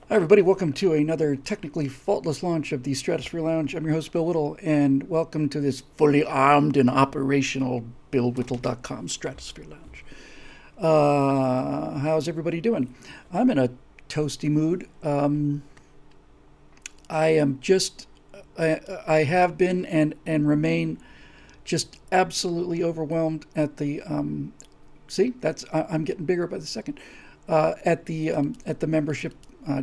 Hi, everybody. Welcome to another technically faultless launch of the Stratosphere Lounge. I'm your host, Bill Whittle, and welcome to this fully armed and operational BillWhittle.com Stratosphere Lounge. How's everybody doing? I'm in a toasty mood. I am just, I have been and remain just absolutely overwhelmed at the, see, I'm getting bigger by the second, at the membership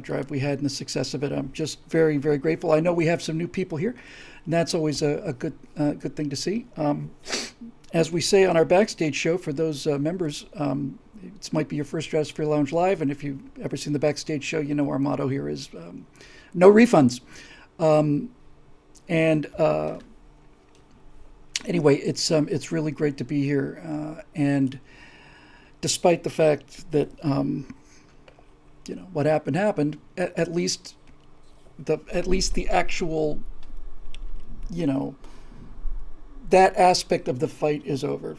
drive we had and the success of it. I'm just very, very grateful. I know we have some new people here, and that's always a good thing to see. As we say on our backstage show, for those members, it might be your first Stratosphere Lounge Live, and if you've ever seen the backstage show, you know our motto here is no refunds. And Anyway, it's really great to be here, and despite the fact that what happened, at least the actual, you know, that aspect of the fight is over.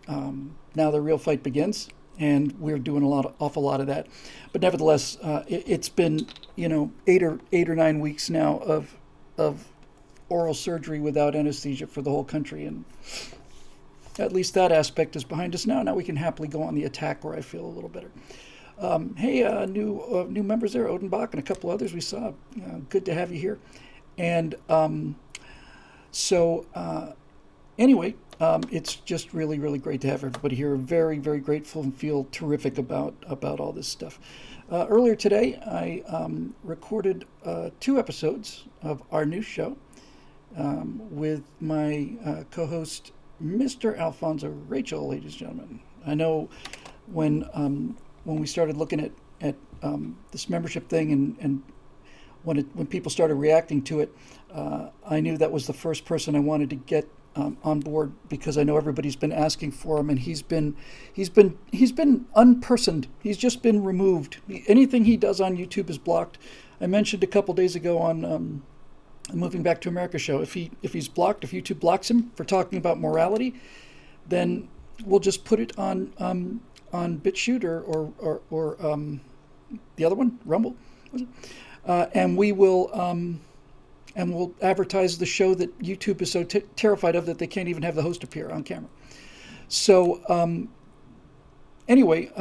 Now the real fight begins, and we're doing awful lot of that. But nevertheless, it's been 8 or 9 weeks now of oral surgery without anesthesia for the whole country, and at least that aspect is behind us now. Now we can happily go on the attack where I feel a little better. Hey, new members there, Odenbach and a couple others we saw. Good to have you here. And so Anyway, it's just really, really great to have everybody here. Very, very grateful and feel terrific about all this stuff. Earlier today, I recorded 2 episodes of our new show with my co-host, Mr. Alfonso Rachel, ladies and gentlemen. I know when we started looking at this membership thing, and when people started reacting to it, I knew that was the first person I wanted to get on board, because I know everybody's been asking for him, and he's been unpersoned. He's just been removed. Anything he does on YouTube is blocked. I mentioned a couple days ago on Moving Back to America show, if he's blocked, if YouTube blocks him for talking about morality, then we'll just put it on BitChute or the other one, Rumble, was it? And we'll advertise the show that YouTube is so terrified of that they can't even have the host appear on camera. So anyway,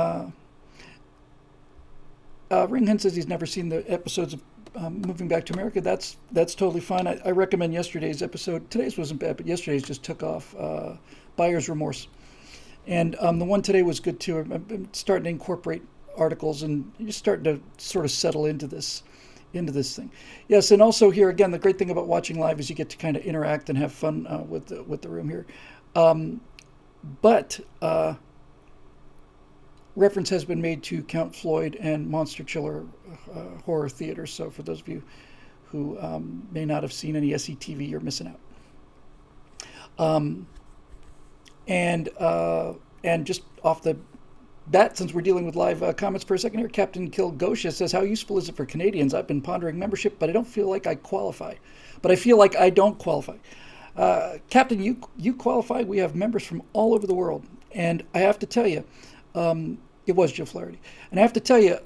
Ringhen says he's never seen the episodes of Moving Back to America. That's totally fine. I recommend yesterday's episode. Today's wasn't bad, but yesterday's just took off. Buyer's remorse. And the one today was good too. I'm starting to incorporate articles, and you're starting to sort of settle into this thing. Yes, and also here again, the great thing about watching live is you get to kind of interact and have fun with the room here. But reference has been made to Count Floyd and Monster Chiller horror theater. So for those of you who may not have seen any SETV, you're missing out. And just off the bat, since we're dealing with live comments for a second here, Captain Kill Gosha says, how useful is it for Canadians? I've been pondering membership, but I don't feel like I qualify. But I feel like I don't qualify. Captain, you qualify. We have members from all over the world. And I have to tell you, it was Joe Flaherty. And I have to tell you,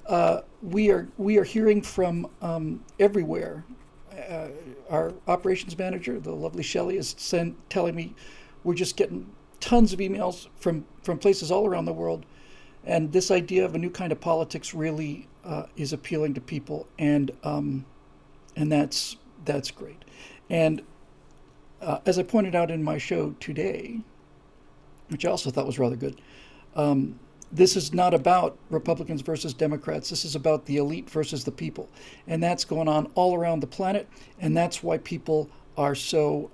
we are hearing from everywhere. Our operations manager, the lovely Shelley, is telling me we're just getting tons of emails from places all around the world, and this idea of a new kind of politics really is appealing to people, and that's great. And as I pointed out in my show today, which I also thought was rather good, this is not about Republicans versus Democrats. This is about the elite versus the people, and that's going on all around the planet, and that's why people are so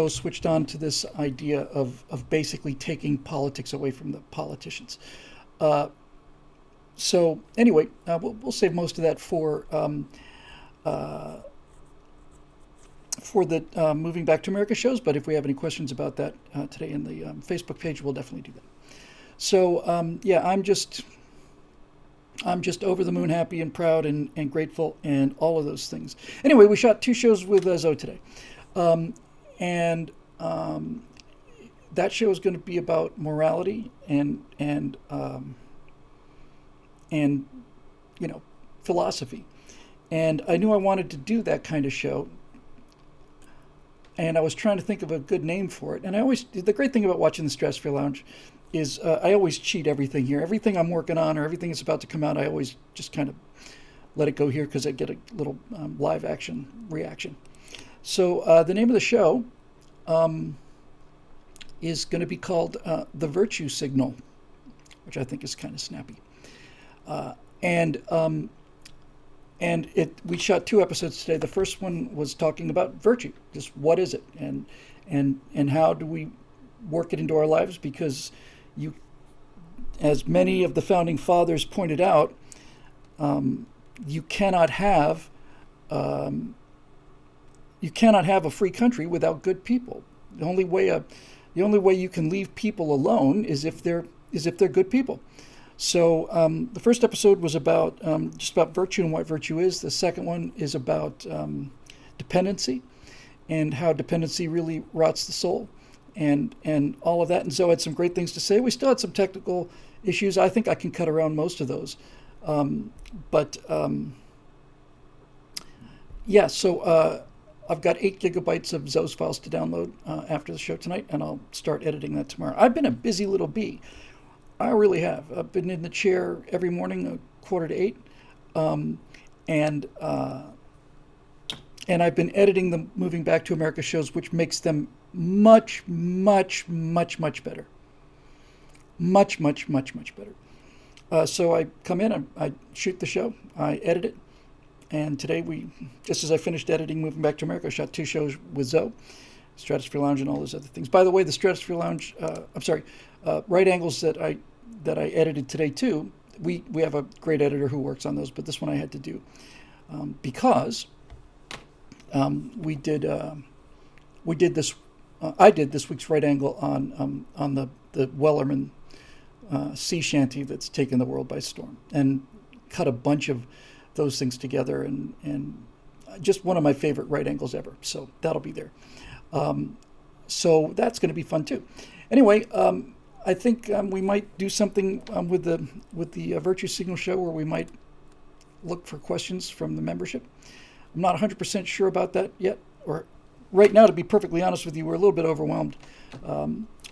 switched on to this idea of basically taking politics away from the politicians. So anyway, we'll save most of that for the Moving Back to America shows. But if we have any questions about that today in the Facebook page, we'll definitely do that. So yeah, I'm just over the moon happy and proud and grateful and all of those things. Anyway, we shot 2 shows with Zoe today. And that show is going to be about morality and philosophy. And I knew I wanted to do that kind of show. And I was trying to think of a good name for it. And the great thing about watching the Stratosphere Lounge is I always cheat everything here. Everything I'm working on or everything that's about to come out, I always just kind of let it go here because I get a little live action reaction. So the name of the show is going to be called The Virtue Signal, which I think is kind of snappy. We shot 2 episodes today. The first one was talking about virtue, just what is it, and how do we work it into our lives? Because as many of the founding fathers pointed out, you cannot have a free country without good people. The only way you can leave people alone is if they're good people. So the first episode was about just about virtue and what virtue is. The second one is about dependency and how dependency really rots the soul, and all of that. And Zoe had some great things to say. We still had some technical issues. I think I can cut around most of those. So I've got 8 gigabytes of Zoe's files to download after the show tonight, and I'll start editing that tomorrow. I've been a busy little bee. I really have. I've been in the chair every morning, 7:45, and I've been editing the Moving Back to America shows, which makes them much, much, much, much better. Much, much, much, much better. So I come in, I shoot the show, I edit it, and today just as I finished editing Moving Back to America, I shot 2 shows with Zoe, Stratosphere Lounge and all those other things. By the way, the Stratosphere Lounge, Right Angles that I edited today too. We have a great editor who works on those, but this one I had to do because I did this week's Right Angle on the Wellerman sea shanty that's taken the world by storm, and cut a bunch of those things together, and just one of my favorite Right Angles ever. So that'll be there. So that's going to be fun too. Anyway, I think we might do something with the Virtue Signal show where we might look for questions from the membership. I'm not 100% sure about that yet, or right now, to be perfectly honest with you, we're a little bit overwhelmed.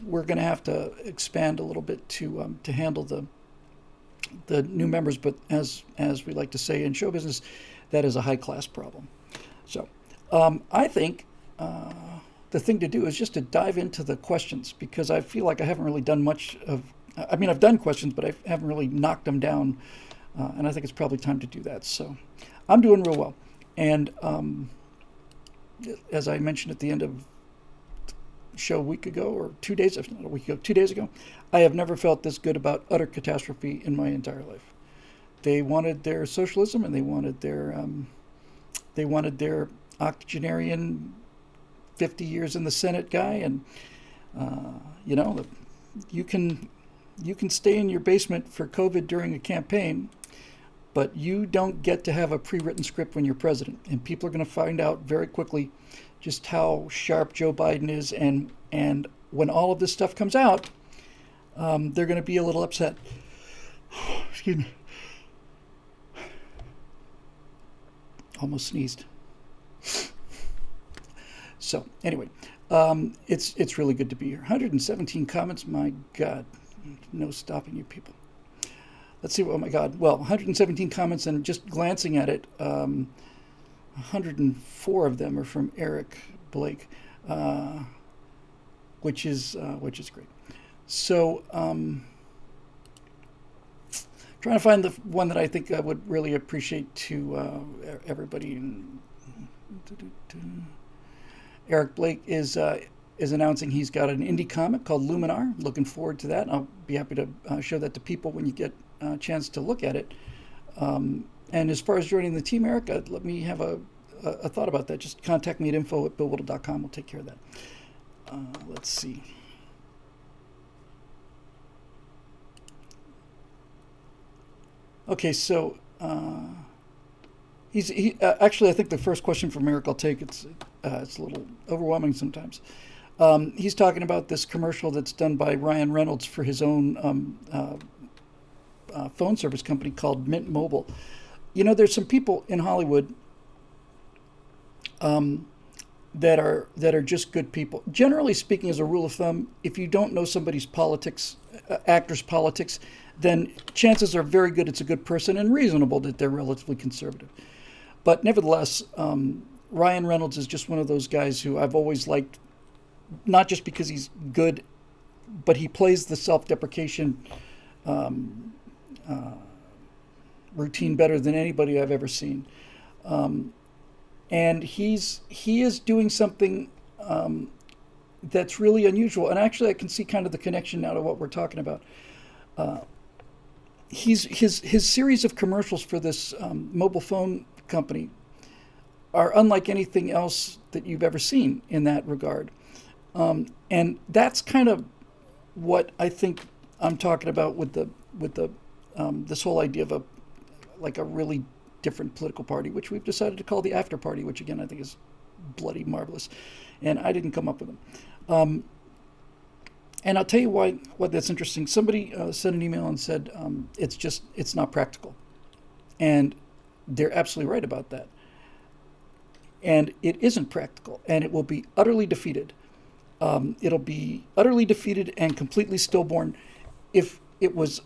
We're going to have to expand a little bit to handle the new members, but as we like to say in show business, that is a high-class problem. So I think the thing to do is just to dive into the questions, because I feel like I haven't really done much of, I've done questions, but I haven't really knocked them down, and I think it's probably time to do that. So I'm doing real well. And as I mentioned at the end of the show a week ago, or 2 days, if not a week ago, 2 days ago, I have never felt this good about utter catastrophe in my entire life. They wanted their socialism, and they wanted their octogenarian 50 years in the Senate guy, and you can stay in your basement for COVID during a campaign, but you don't get to have a pre-written script when you're president. And people are going to find out very quickly just how sharp Joe Biden is, and when all of this stuff comes out, they're going to be a little upset. Excuse me. Almost sneezed. So anyway, it's really good to be here. 117 comments. My God, no stopping you people. Let's see. Oh my God. Well, 117 comments, and just glancing at it, 104 of them are from Eric Blake, which is great. So trying to find the one that I think I would really appreciate to everybody. Eric Blake is announcing he's got an indie comic called Luminar. Looking forward to that. I'll be happy to show that to people when you get a chance to look at it. And as far as joining the team, Eric, let me have a thought about that. Just contact me at info@billwhittle.com. We'll take care of that. Let's see. Okay, so actually, I think the first question from Eric I'll take. It's a little overwhelming sometimes. He's talking about this commercial that's done by Ryan Reynolds for his own phone service company called Mint Mobile. there's some people in Hollywood that are just good people. Generally speaking, as a rule of thumb, if you don't know somebody's politics, actor's politics, then chances are very good it's a good person, and reasonable that they're relatively conservative. But nevertheless, Ryan Reynolds is just one of those guys who I've always liked, not just because he's good, but he plays the self-deprecation routine better than anybody I've ever seen. And he is doing something that's really unusual. And actually, I can see kind of the connection now to what we're talking about. His series of commercials for this mobile phone company are unlike anything else that you've ever seen in that regard. And that's kind of what I think I'm talking about with the this whole idea of a really different political party, which we've decided to call the After Party, which again I think is bloody marvelous, and I didn't come up with them. And I'll tell you what that's interesting. Somebody sent an email and said it's not practical, and they're absolutely right about that. And it isn't practical, and it will be utterly defeated. It'll be utterly defeated and completely stillborn if it was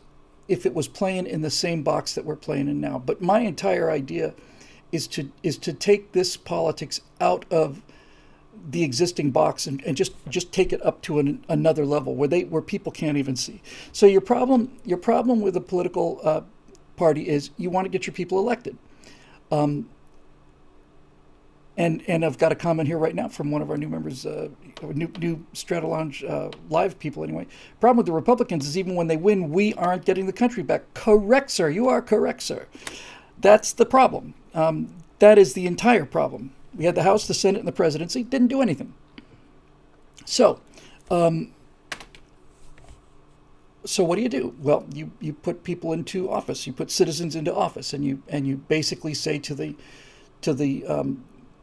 playing in the same box that we're playing in now. But my entire idea is to take this politics out of the existing box and just take it up to another level where people can't even see. So your problem with a political party is you want to get your people elected. And I've got a comment here right now from one of our new members, new Strata Lounge live people anyway. Problem with the Republicans is even when they win, we aren't getting the country back. Correct, sir. You are correct, sir. That's the problem. That is the entire problem. We had the House, the Senate, and the presidency. Didn't do anything. So what do? Well, you put people into office. You put citizens into office, and you basically say to the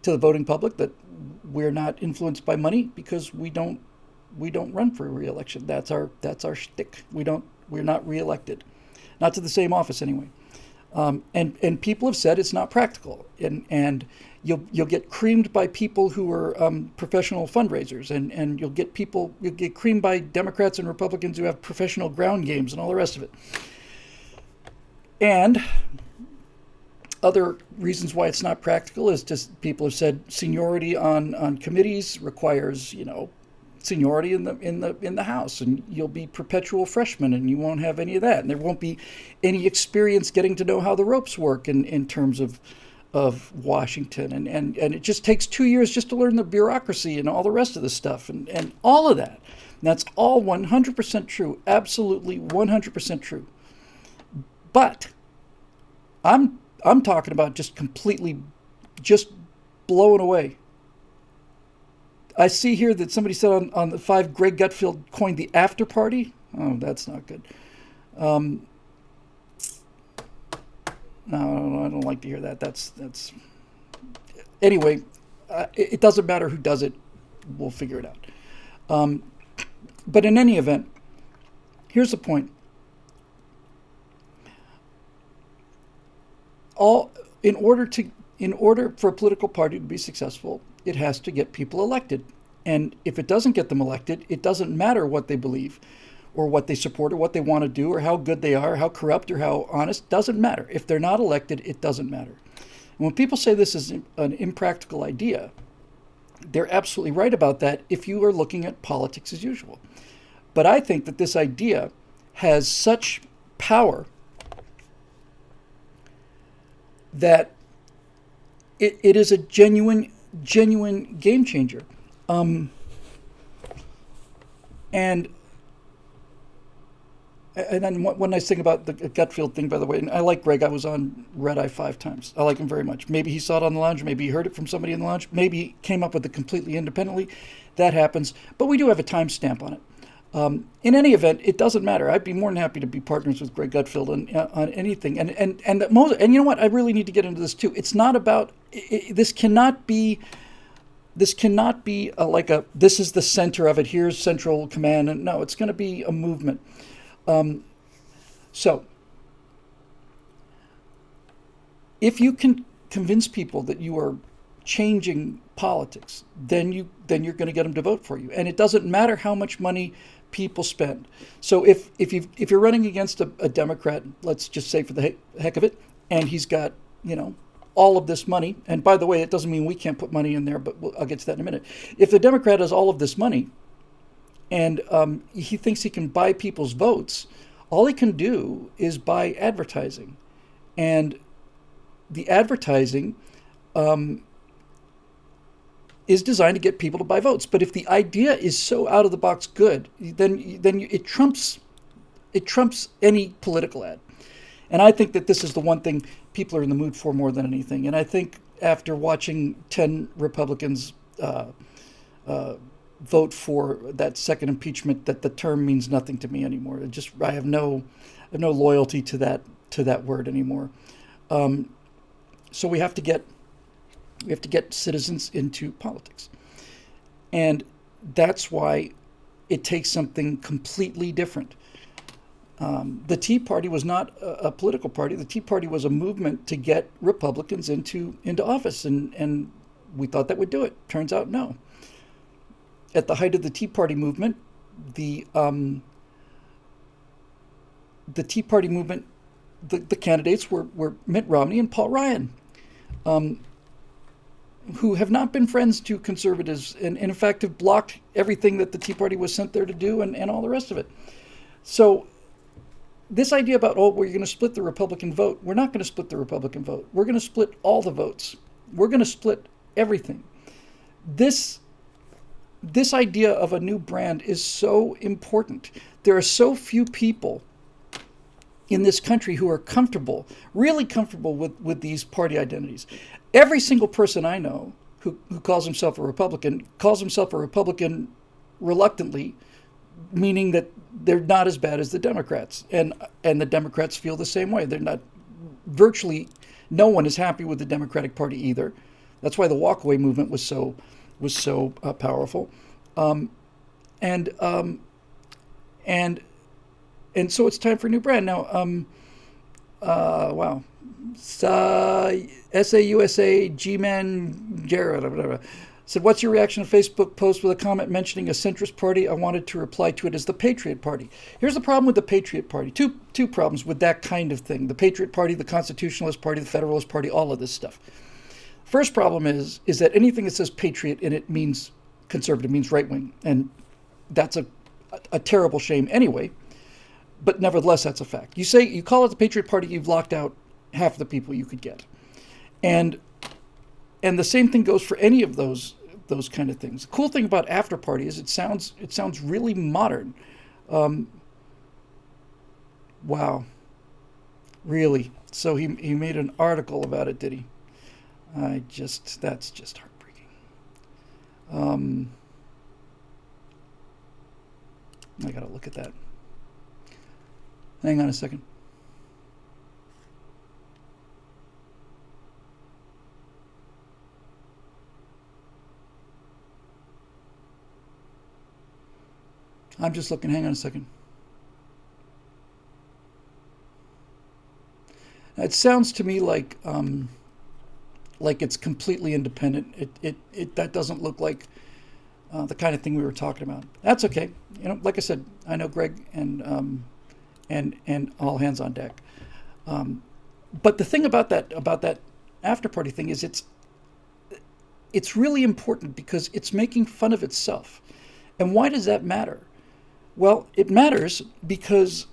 voting public that we're not influenced by money because we don't run for re-election. That's our shtick. We're not re-elected, not to the same office anyway. And people have said it's not practical, and you'll get creamed by people who are professional fundraisers, and you'll get creamed by Democrats and Republicans who have professional ground games and all the rest of it. And other reasons why it's not practical is just people have said seniority on committees requires seniority in the House, and you'll be perpetual freshmen and you won't have any of that, and there won't be any experience getting to know how the ropes work in terms of Washington, and it just takes 2 years just to learn the bureaucracy and all the rest of the stuff and all of that. And that's all 100% true, absolutely 100% true. But I'm talking about just completely just blown away. I see here that somebody said on the 5, Greg Gutfeld coined the after party. Oh, that's not good. No, I don't like to hear that. That's anyway. It doesn't matter who does it. We'll figure it out. But in any event, here's the point. In order for a political party to be successful, it has to get people elected. And if it doesn't get them elected, it doesn't matter what they believe or what they support or what they want to do or how good they are, how corrupt or how honest, doesn't matter. If they're not elected, it doesn't matter. And when people say this is an impractical idea, they're absolutely right about that if you are looking at politics as usual. But I think that this idea has such power that it is a genuine game changer. And then one nice thing about the Gutfeld thing, by the way, and I like Greg. I was on Red Eye 5 times. I like him very much. Maybe he saw it on the lounge. Maybe he heard it from somebody in the lounge. Maybe he came up with it completely independently. That happens. But we do have a timestamp on it. In any event, it doesn't matter. I'd be more than happy to be partners with Greg Gutfeld on anything. And you know what? I really need to get into this too. It's not about. This cannot be this is the center of it. Here's central command. And no, it's going to be a movement. So if you can convince people that you are changing politics, then you're going to get them to vote for you. And it doesn't matter how much money people spend. So if you're running against a Democrat, let's just say for the heck of it, and he's got all of this money, and by the way, it doesn't mean we can't put money in there, but I'll get to that in a minute. If the Democrat has all of this money, and he thinks he can buy people's votes, all he can do is buy advertising, and the advertising is designed to get people to buy votes. But if the idea is so out of the box good, then it trumps any political ad. And I think that this is the one thing people are in the mood for more than anything. And I think after watching 10 Republicans vote for that second impeachment, that the term means nothing to me anymore. I have no loyalty to that word anymore. So we have to get citizens into politics, and that's why it takes something completely different. The Tea Party was not a political party. The Tea Party was a movement to get Republicans into office, and we thought that would do it. Turns out, no. At the height of the Tea Party movement, the Tea Party movement, the candidates were Mitt Romney and Paul Ryan, who have not been friends to conservatives, and in fact have blocked everything that the Tea Party was sent there to do, and all the rest of it. So this idea about, we're going to split the Republican vote, we're not going to split the Republican vote. We're going to split all the votes. We're going to split everything. This idea of a new brand is so important. There are so few people in this country who are really comfortable with these party identities. Every single person I know who calls himself a Republican reluctantly, meaning that they're not as bad as the Democrats. And the Democrats feel the same way. They're not, virtually no one is happy with the Democratic Party either. That's why the walkaway movement was so powerful. And so it's time for a new brand. Now, wow. SAUSA G-Man Jared said, what's your reaction to Facebook post with a comment mentioning a centrist party? I wanted to reply to it as the Patriot Party. Here's the problem with the Patriot Party. Two problems with that kind of thing. The Patriot Party, the Constitutionalist Party, the Federalist Party, all of this stuff. First problem is that anything that says patriot in it means conservative, means right-wing. And that's a terrible shame anyway. But nevertheless, that's a fact. You call it the Patriot Party, you've locked out half the people you could get. And the same thing goes for any of those kind of things. The cool thing about After Party is it sounds really modern. Wow. Really? So he made an article about it, did he? That's just heartbreaking. I gotta look at that. Hang on a second. I'm just looking. Hang on a second. It sounds to me like it's completely independent. That doesn't look like the kind of thing we were talking about. That's okay. Like I said, I know Greg and all hands on deck. But the thing about that after party thing is it's really important because it's making fun of itself. And why does that matter? Well, it matters because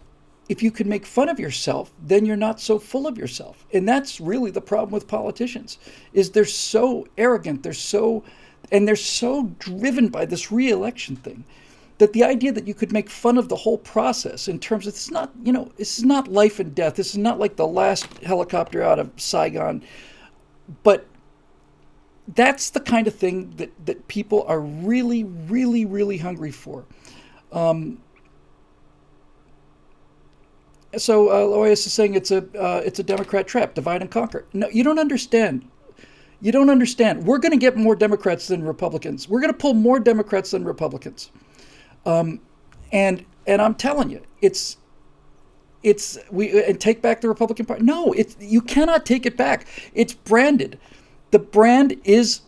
if you can make fun of yourself, then you're not so full of yourself. And that's really the problem with politicians, is they're so arrogant, they're so driven by this re-election thing, that the idea that you could make fun of the whole process in terms of, this is not life and death. This is not like the last helicopter out of Saigon. But that's the kind of thing that people are really, really, really hungry for. So Lois is saying it's a Democrat trap, divide and conquer. No, you don't understand. You don't understand. We're going to get more Democrats than Republicans. We're going to pull more Democrats than Republicans. And I'm telling you, it's we and take back the Republican Party. No, you cannot take it back. It's branded. The brand is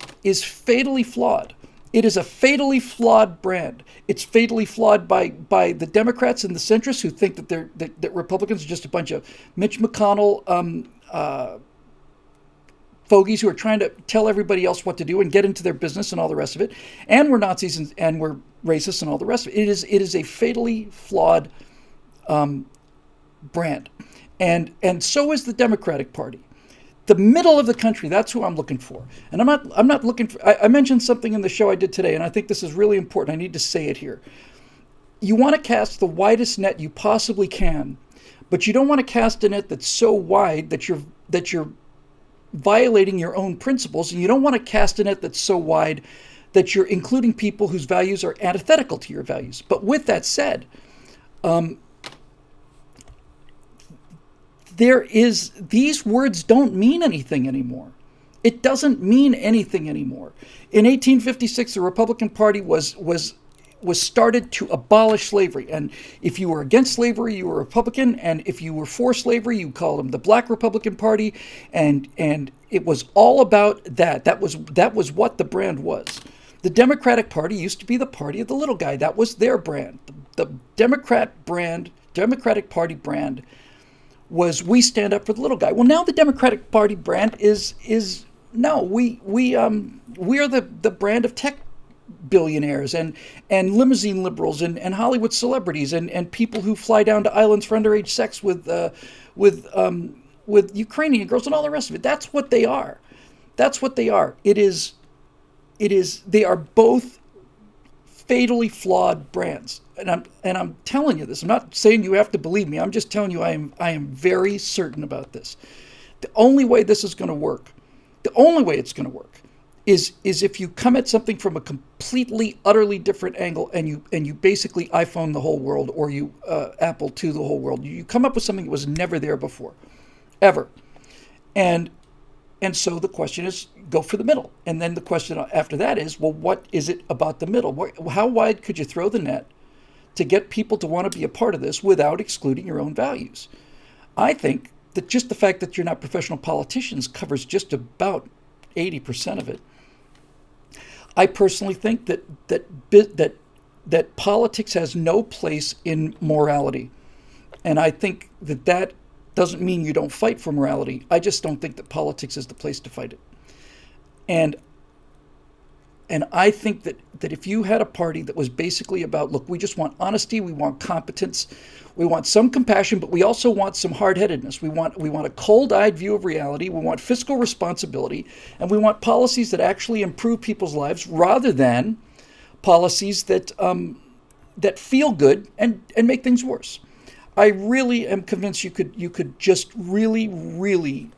fatally flawed. It is a fatally flawed brand. It's fatally flawed by the Democrats and the centrists who think that Republicans are just a bunch of Mitch McConnell fogies who are trying to tell everybody else what to do and get into their business and all the rest of it. And we're Nazis and we're racists and all the rest of it. It is a fatally flawed brand. And so is the Democratic Party. The middle of the country, that's who I'm looking for. And I'm not looking for, I mentioned something in the show I did today, and I think this is really important. I need to say it here. You want to cast the widest net you possibly can, but you don't want to cast a net that's so wide that you're violating your own principles, and you don't want to cast a net that's so wide that you're including people whose values are antithetical to your values. But with that said, these words don't mean anything anymore. It doesn't mean anything anymore. In 1856, the Republican Party was started to abolish slavery. And if you were against slavery, you were a Republican. And if you were for slavery, you called them the Black Republican Party. And it was all about that. That was what the brand was. The Democratic Party used to be the party of the little guy. That was their brand. The Democratic Party brand was we stand up for the little guy. Well, now the Democratic Party brand is no, we are the brand of tech billionaires and limousine liberals and Hollywood celebrities and people who fly down to islands for underage sex with Ukrainian girls and all the rest of it. That's what they are. That's what they are. They are both fatally flawed brands. And I'm telling you this. I'm not saying you have to believe me. I'm just telling you I am very certain about this. The only way this is going to work, the only way it's going to work is if you come at something from a completely, utterly different angle and you basically iPhone the whole world, or you Apple to the whole world. You come up with something that was never there before, ever. And so the question is, go for the middle. And then the question after that is, well, what is it about the middle? How wide could you throw the net to get people to want to be a part of this without excluding your own values? I think that just the fact that you're not professional politicians covers just about 80% of it. I personally think that politics has no place in morality. And I think that doesn't mean you don't fight for morality. I just don't think that politics is the place to fight it. And I think that if you had a party that was basically about, look, we just want honesty, we want competence, we want some compassion, but we also want some hard-headedness. We want a cold-eyed view of reality, we want fiscal responsibility, and we want policies that actually improve people's lives rather than policies that feel good and make things worse. I really am convinced you could just really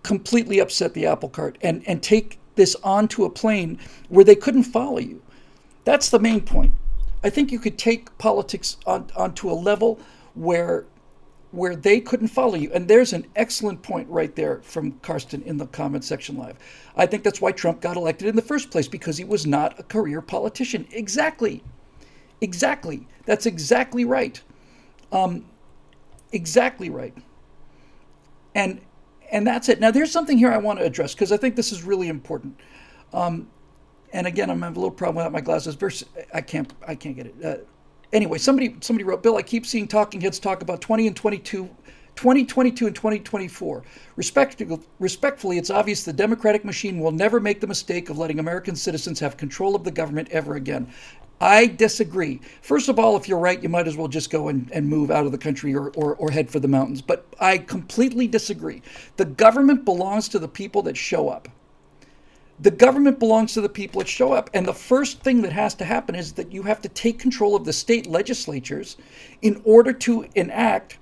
completely upset the apple cart and take this onto a plane where they couldn't follow you. That's the main point. I think you could take politics onto a level where they couldn't follow you. And there's an excellent point right there from Karsten in the comment section live. I think that's why Trump got elected in the first place, because he was not a career politician. Exactly. That's exactly right. Exactly right. And that's it. Now, there's something here I want to address because I think this is really important. And again, I'm having a little problem without my glasses. I can't get it. Anyway, somebody wrote, Bill, I keep seeing talking heads talk about 2022 and 2024. Respectfully, it's obvious the Democratic machine will never make the mistake of letting American citizens have control of the government ever again. I disagree. First of all, if you're right, you might as well just go and move out of the country or head for the mountains. But I completely disagree. The government belongs to the people that show up. The government belongs to the people that show up. And the first thing that has to happen is that you have to take control of the state legislatures in order to enact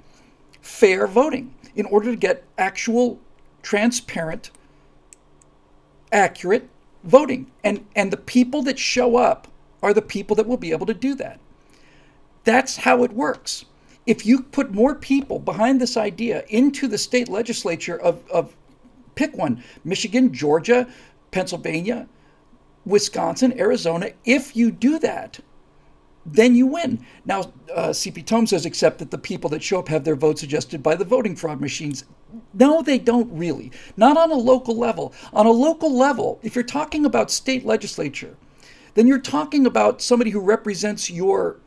fair voting, in order to get actual, transparent, accurate voting. And the people that show up are the people that will be able to do that. That's how it works. If you put more people behind this idea into the state legislature of pick one, Michigan, Georgia, Pennsylvania, Wisconsin, Arizona, if you do that, then you win. Now, CP Tome says, except that the people that show up have their votes adjusted by the voting fraud machines. No, they don't really. Not on a local level. On a local level, if you're talking about state legislature, then you're talking about somebody who represents your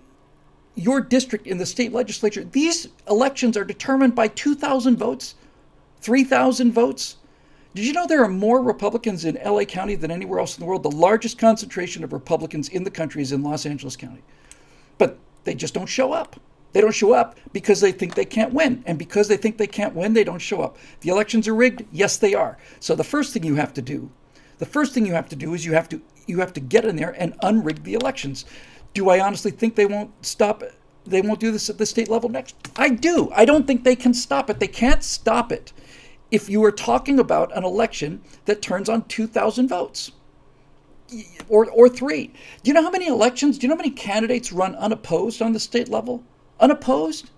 district in the state legislature. These elections are determined by 2,000 votes, 3,000 votes. Did you know there are more Republicans in LA County than anywhere else in the world? The largest concentration of Republicans in the country is in Los Angeles County. But they just don't show up. They don't show up because they think they can't win. And because they think they can't win, they don't show up. The elections are rigged? Yes, they are. So the first thing you have to do is you have to get in there and unrig the elections. Do I honestly think they won't stop it? They won't do this at the state level next? I do. I don't think they can stop it. They can't stop it if you are talking about an election that turns on 2,000 votes. Or three. Do you know how many elections, do you know how many candidates run unopposed on the state level? Unopposed?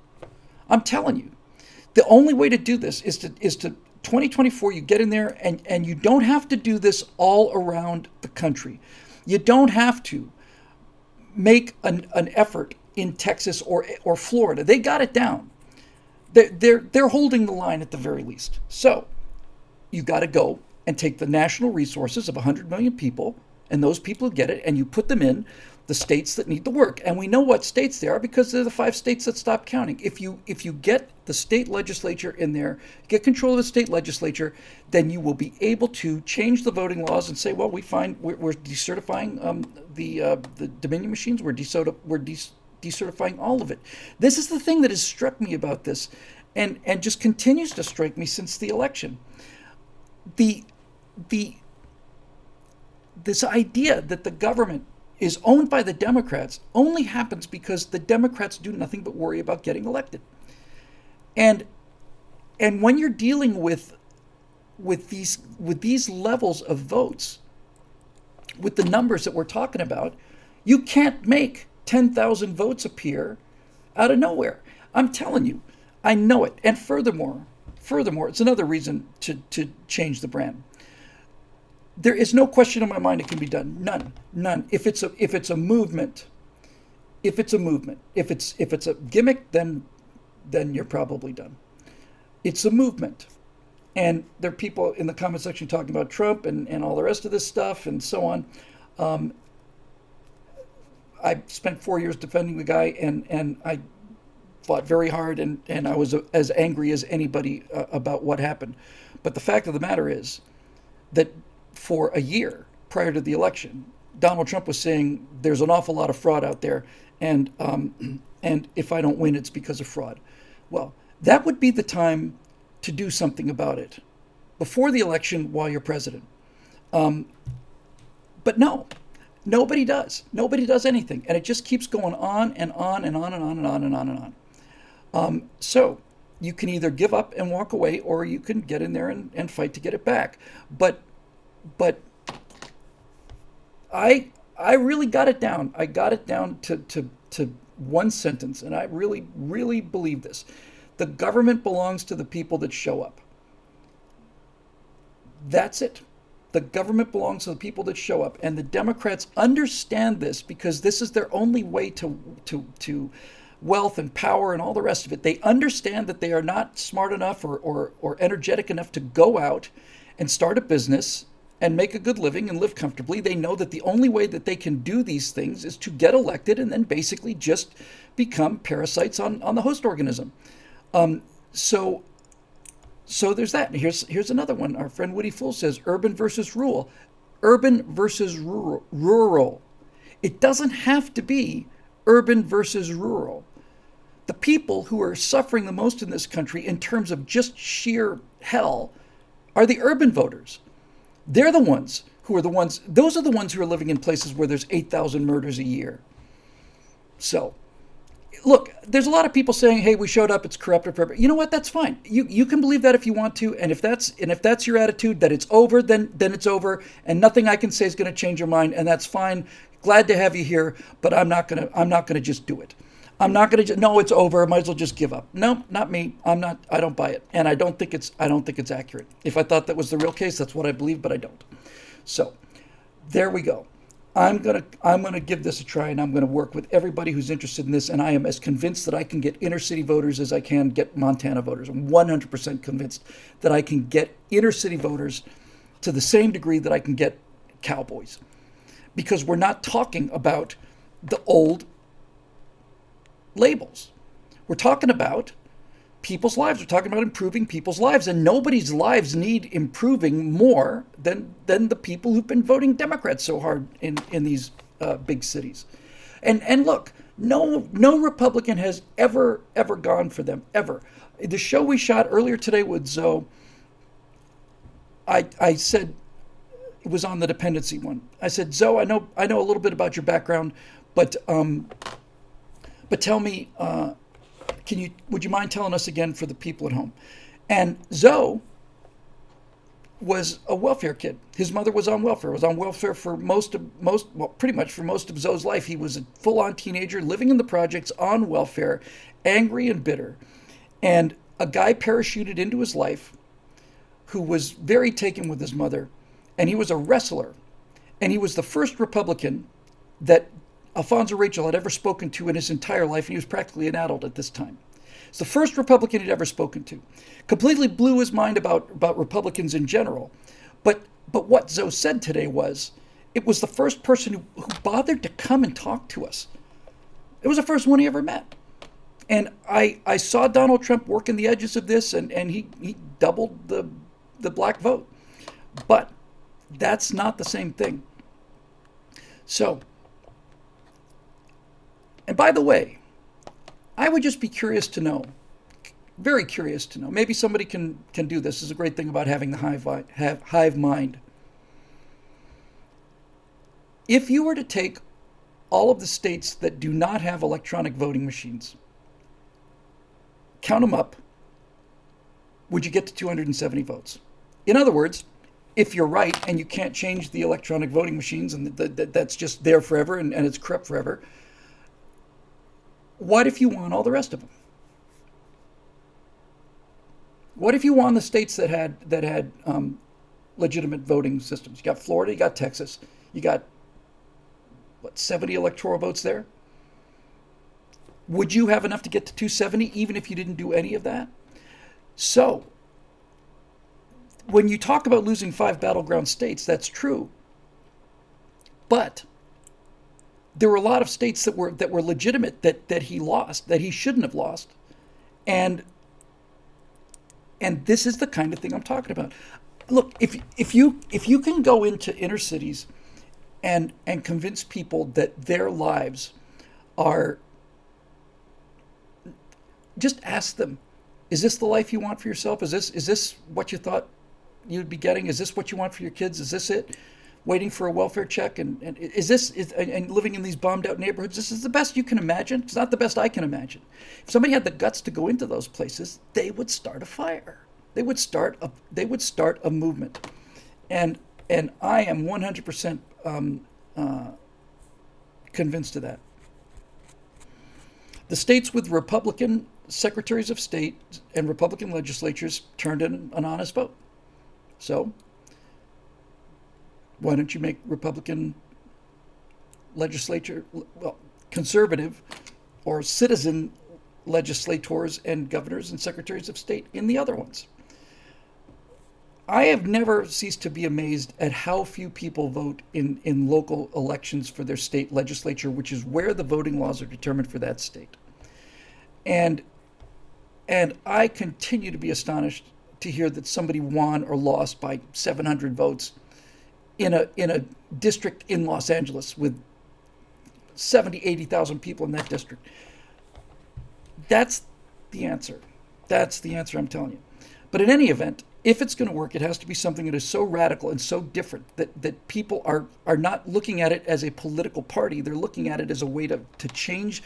I'm telling you. The only way to do this is to 2024, you get in there and you don't have to do this all around the country. You don't have to make an effort in Texas or Florida. They got it down. They're holding the line at the very least. So you got to go and take the national resources of 100 million people, and those people get it, and you put them in the states that need the work. And we know what states they are because they're the 5 states that stopped counting. If you get the state legislature in there, get control of the state legislature, then you will be able to change the voting laws and say, well, we're decertifying the Dominion machines. We're decertifying all of it. This is the thing that has struck me about this, and just continues to strike me since the election. This idea that the government is owned by the Democrats only happens because the Democrats do nothing but worry about getting elected. And when you're dealing with these levels of votes, with the numbers that we're talking about, you can't make 10,000 votes appear out of nowhere. I'm telling you, I know it. And furthermore, it's another reason to change the brand. There is no question in my mind it can be done. None. If it's a movement, if it's a gimmick, then you're probably done. It's a movement. And there are people in the comment section talking about Trump and all the rest of this stuff and so on. I spent 4 years defending the guy, and I fought very hard, and I was as angry as anybody about what happened. But the fact of the matter is that for a year prior to the election, Donald Trump was saying there's an awful lot of fraud out there, and if I don't win, it's because of fraud. Well, that would be the time to do something about it before the election while you're president. But no, nobody does. Nobody does anything, and it just keeps going on and on and on and on and on and on and on. So you can either give up and walk away, or you can get in there and fight to get it back. But I really got it down. I got it down to one sentence, and I really, really believe this. The government belongs to the people that show up. That's it. The government belongs to the people that show up. And the Democrats understand this because this is their only way to wealth and power and all the rest of it. They understand that they are not smart enough or energetic enough to go out and start a business and make a good living and live comfortably. They know that the only way that they can do these things is to get elected and then basically just become parasites on the host organism. So there's that. And here's another one. Our friend Woody Fool says, urban versus rural. Urban versus rural. It doesn't have to be urban versus rural. The people who are suffering the most in this country in terms of just sheer hell are the urban voters. They're the ones those are the ones who are living in places where there's 8,000 murders a year. So, look, there's a lot of people saying, hey, we showed up, it's corrupt or perfect. You know what? That's fine. You can believe that if you want to, and if that's your attitude, that it's over, then it's over, and nothing I can say is going to change your mind, and that's fine. Glad to have you here, but I'm not gonna just do it. I'm not gonna no, it's over. Might as well just give up. No, not me. I don't buy it, and I don't think it's accurate. If I thought that was the real case, that's what I believe, but I don't. So, there we go. I'm gonna give this a try, and I'm gonna work with everybody who's interested in this. And I am as convinced that I can get inner city voters as I can get Montana voters. I'm 100% convinced that I can get inner city voters to the same degree that I can get cowboys, because we're not talking about the old labels. We're talking about people's lives. We're talking about improving people's lives, and nobody's lives need improving more than the people who've been voting Democrats so hard in these big cities. And look, no Republican has ever gone for them, ever. The show we shot earlier today with Zoe, I said, it was on the dependency one. I said, Zoe, I know a little bit about your background, but tell me, would you mind telling us again for the people at home? And Zoe was a welfare kid. His mother was on welfare. Was on welfare for pretty much for most of Zoe's life. He was a full-on teenager living in the projects on welfare, angry and bitter. And a guy parachuted into his life who was very taken with his mother, and he was a wrestler. And he was the first Republican that Alfonso Rachel had ever spoken to in his entire life, and he was practically an adult at this time. It's the first Republican he'd ever spoken to. Completely blew his mind about Republicans in general. But what Zoe said today was, it was the first person who bothered to come and talk to us. It was the first one he ever met. And I saw Donald Trump working the edges of this, and he doubled the black vote. But that's not the same thing. So, and by the way, I would just be curious to know, very curious to know, maybe somebody can do this. This is a great thing about having the hive mind. If you were to take all of the states that do not have electronic voting machines, count them up, would you get to 270 votes? In other words, if you're right and you can't change the electronic voting machines and that's just there forever and it's corrupt forever, what if you won all the rest of them? What if you won the states that had legitimate voting systems? You got Florida, you got Texas, you got 70 electoral votes there? Would you have enough to get to 270 even if you didn't do any of that? So, when you talk about losing 5 battleground states, that's true. But there were a lot of states that were legitimate that he lost, that he shouldn't have lost. And this is the kind of thing I'm talking about. Look, if you can go into inner cities and convince people that their lives are, just ask them, is this the life you want for yourself? Is this what you thought you'd be getting? Is this what you want for your kids? Is this it? Waiting for a welfare check, and living in these bombed out neighborhoods, this is the best you can imagine? It's not the best I can imagine. If somebody had the guts to go into those places, they would start a fire. They would start a movement. And I am 100% convinced of that. The states with Republican secretaries of state and Republican legislatures turned in an honest vote. So why don't you make Republican legislature, well, conservative or citizen legislators and governors and secretaries of state in the other ones? I have never ceased to be amazed at how few people vote in local elections for their state legislature, which is where the voting laws are determined for that state. And I continue to be astonished to hear that somebody won or lost by 700 votes in a district in Los Angeles with 70, 80,000 people in that district. That's the answer. That's the answer I'm telling you. But in any event, if it's going to work, it has to be something that is so radical and so different that people are not looking at it as a political party. They're looking at it as a way to change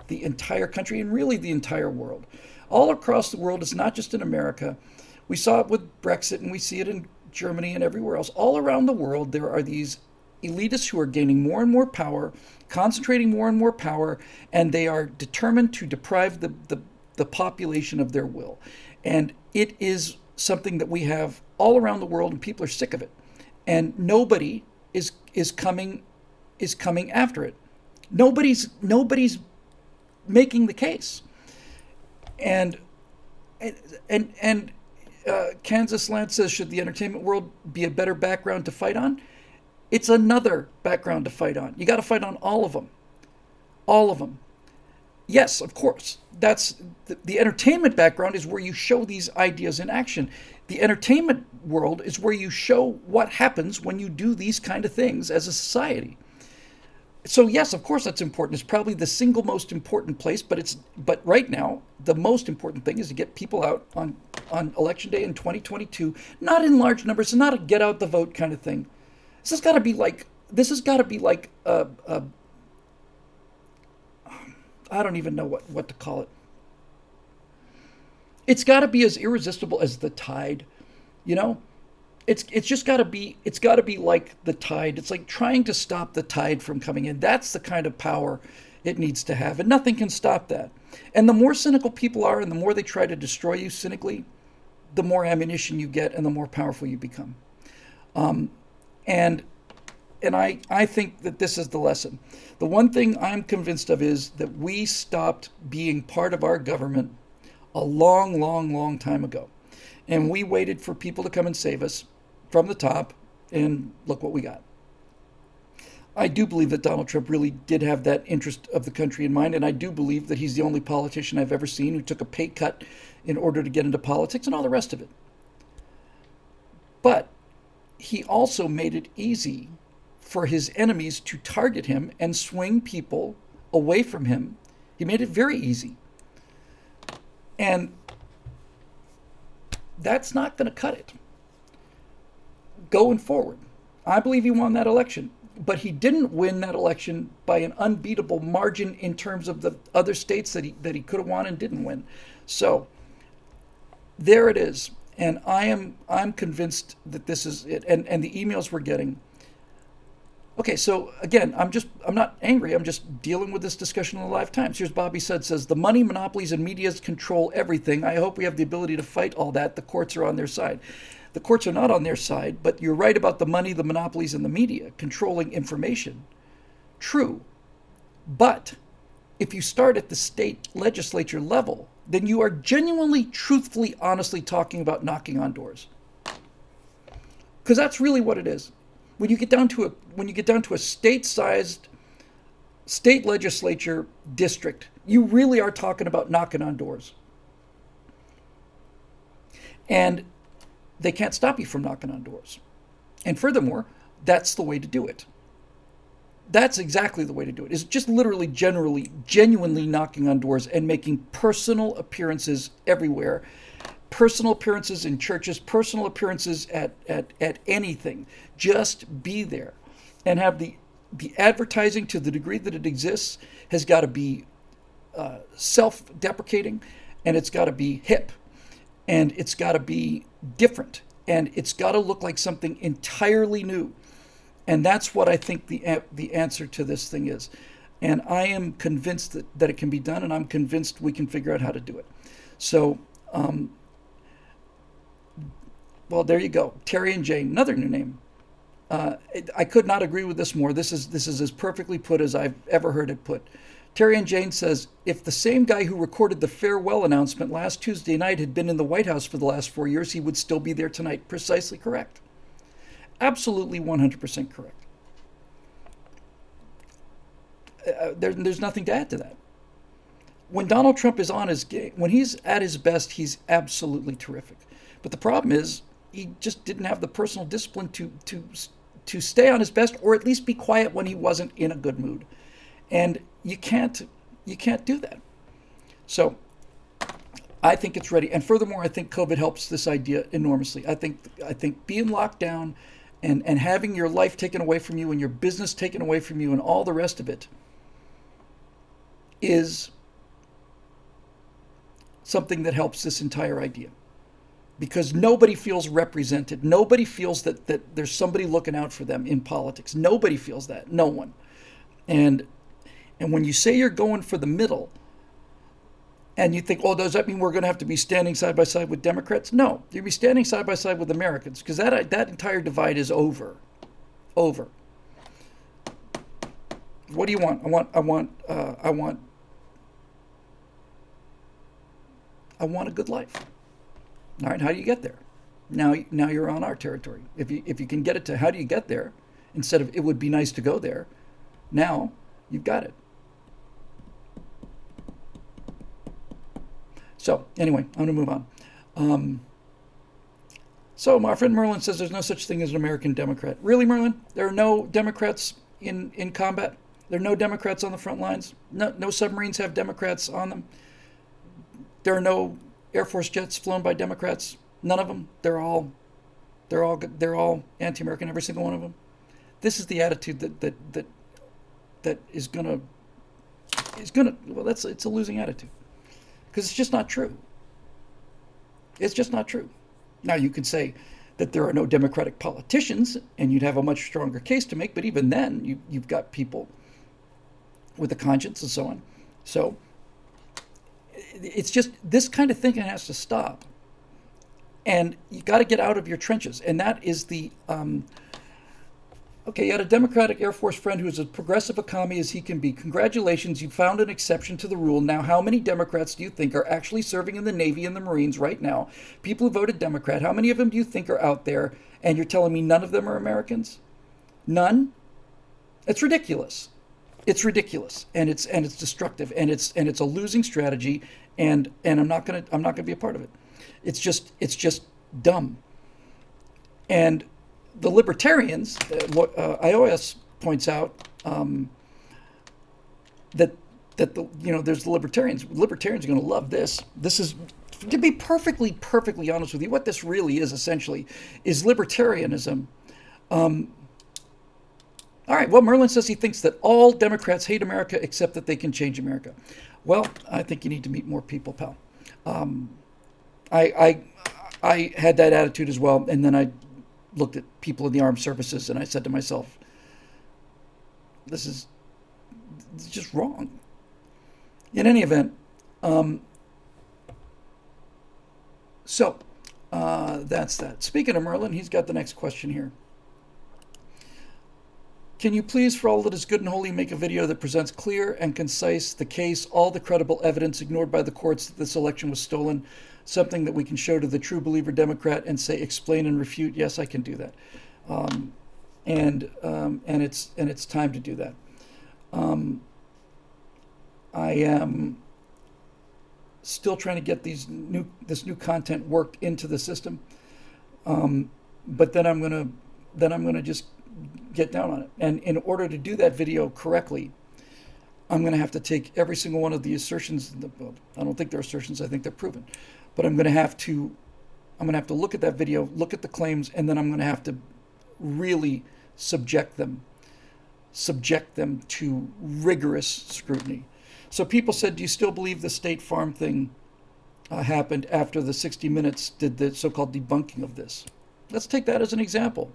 the entire country and really the entire world. All across the world, it's not just in America. We saw it with Brexit, and we see it in Germany and everywhere else. All around the world, there are these elitists who are gaining more and more power, concentrating more and more power, and they are determined to deprive the population of their will. And it is something that we have all around the world, and people are sick of it. And nobody is coming is coming after it. Nobody's making the case. And Kansas Land says, should the entertainment world be a better background to fight on? It's another background to fight on. You got to fight on all of them. All of them. Yes, of course. That's the entertainment background is where you show these ideas in action. The entertainment world is where you show what happens when you do these kind of things as a society. So yes, of course that's important. It's probably the single most important place, but right now the most important thing is to get people out on election day in 2022, not in large numbers, and not a get out the vote kind of thing. This has got to be like I don't even know what to call it. It's got to be as irresistible as the tide, you know? It's got to be like the tide. It's like trying to stop the tide from coming in. That's the kind of power it needs to have, and nothing can stop that. And the more cynical people are and the more they try to destroy you cynically, the more ammunition you get and the more powerful you become. And I think that this is the lesson. The one thing I'm convinced of is that we stopped being part of our government a long, long, long time ago. And we waited for people to come and save us from the top, and look what we got. I do believe that Donald Trump really did have that interest of the country in mind, and I do believe that he's the only politician I've ever seen who took a pay cut in order to get into politics and all the rest of it. But he also made it easy for his enemies to target him and swing people away from him. He made it very easy. And that's not going to cut it going forward. I believe he won that election, but he didn't win that election by an unbeatable margin in terms of the other states that he could have won and didn't win. So there it is. And I'm convinced that this is it. And the emails we're getting. Okay, so again, I'm not angry. I'm just dealing with this discussion in the live times. Here's Bobby says, the money, monopolies, and medias control everything. I hope we have the ability to fight all that. The courts are on their side. The courts are not on their side, but you're right about the money, the monopolies, and the media controlling information. True. But if you start at the state legislature level, then you are genuinely, truthfully, honestly talking about knocking on doors. Because that's really what it is. When you get down to a state-sized state legislature district, you really are talking about knocking on doors. And they can't stop you from knocking on doors. And furthermore, that's the way to do it. That's exactly the way to do it. Is just literally, genuinely knocking on doors and making personal appearances everywhere. Personal appearances in churches, personal appearances at anything. Just be there. And have the advertising, to the degree that it exists, has got to be self-deprecating, and it's got to be hip, and it's got to be different, and it's got to look like something entirely new. And that's what I think the answer to this thing is. And I am convinced that it can be done, and I'm convinced we can figure out how to do it. So, well, there you go. Terry and Jane, another new name. I could not agree with this more. This is as perfectly put as I've ever heard it put. Terry and Jane says, if the same guy who recorded the farewell announcement last Tuesday night had been in the White House for the last 4 years, he would still be there tonight. Precisely correct. Absolutely 100% correct. There's nothing to add to that. When Donald Trump is on his game, when he's at his best, he's absolutely terrific. But the problem is, he just didn't have the personal discipline to stay on his best, or at least be quiet when he wasn't in a good mood. And you can't do that. So I think it's ready. And furthermore, I think COVID helps this idea enormously. I think being locked down and having your life taken away from you and your business taken away from you and all the rest of it is something that helps this entire idea. Because nobody feels represented. Nobody feels that there's somebody looking out for them in politics. Nobody feels that. No one. And when you say you're going for the middle, and you think, oh, does that mean we're going to have to be standing side by side with Democrats? No, you'll be standing side by side with Americans, because that entire divide is over. What do you want? I want a good life. All right, how do you get there? Now you're on our territory. If you can get it to how do you get there, instead of it would be nice to go there, now you've got it. So anyway, I'm gonna move on. So my friend Merlin says there's no such thing as an American Democrat. Really, Merlin? There are no Democrats in combat. There are no Democrats on the front lines. No submarines have Democrats on them. There are no Air Force jets flown by Democrats. None of them. They're all anti-American. Every single one of them. This is the attitude that is gonna. Well, it's a losing attitude, because it's just not true. It's just not true. Now you could say that there are no Democratic politicians, and you'd have a much stronger case to make. But even then, you've got people with a conscience and so on. So it's just this kind of thinking has to stop, and you got to get out of your trenches. And that is the okay. You had a Democratic Air Force friend who is as progressive a commie as he can be. Congratulations, you found an exception to the rule. Now, how many Democrats do you think are actually serving in the Navy and the Marines right now? People who voted Democrat. How many of them do you think are out there? And you're telling me none of them are Americans? None? It's ridiculous. It's ridiculous, and it's destructive, and it's a losing strategy, and I'm not gonna be a part of it. It's just dumb. And the libertarians, iOS points out that there's the libertarians. Libertarians are going to love this. This is, to be perfectly honest with you, what this really is essentially is libertarianism. All right, well, Merlin says he thinks that all Democrats hate America except that they can change America. Well, I think you need to meet more people, pal. I had that attitude as well, and then I looked at people in the armed services, and I said to myself, this is just wrong. In any event, so that's that. Speaking of Merlin, he's got the next question here. Can you please, for all that is good and holy, make a video that presents clear and concise the case, all the credible evidence ignored by the courts that this election was stolen, something that we can show to the true believer Democrat and say, explain and refute? Yes, I can do that, and it's time to do that. I am still trying to get this new content worked into the system, but then I'm gonna just get down on it. And in order to do that video correctly, I'm going to have to take every single one of the assertions. Well, I don't think they're assertions. I think they're proven. But I'm going to have to look at that video, look at the claims, and then I'm going to have to really subject them to rigorous scrutiny. So people said, do you still believe the State Farm thing happened after the 60 Minutes did the so-called debunking of this? Let's take that as an example.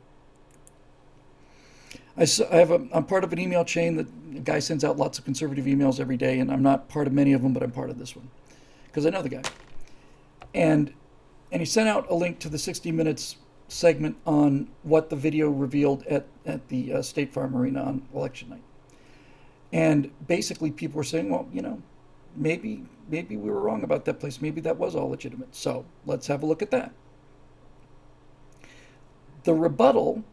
I'm part of an email chain that a guy sends out lots of conservative emails every day, and I'm not part of many of them, but I'm part of this one because I know the guy. And he sent out a link to the 60 Minutes segment on what the video revealed at the State Farm Arena on election night. And basically people were saying, well, maybe we were wrong about that place. Maybe that was all legitimate. So let's have a look at that. The rebuttal,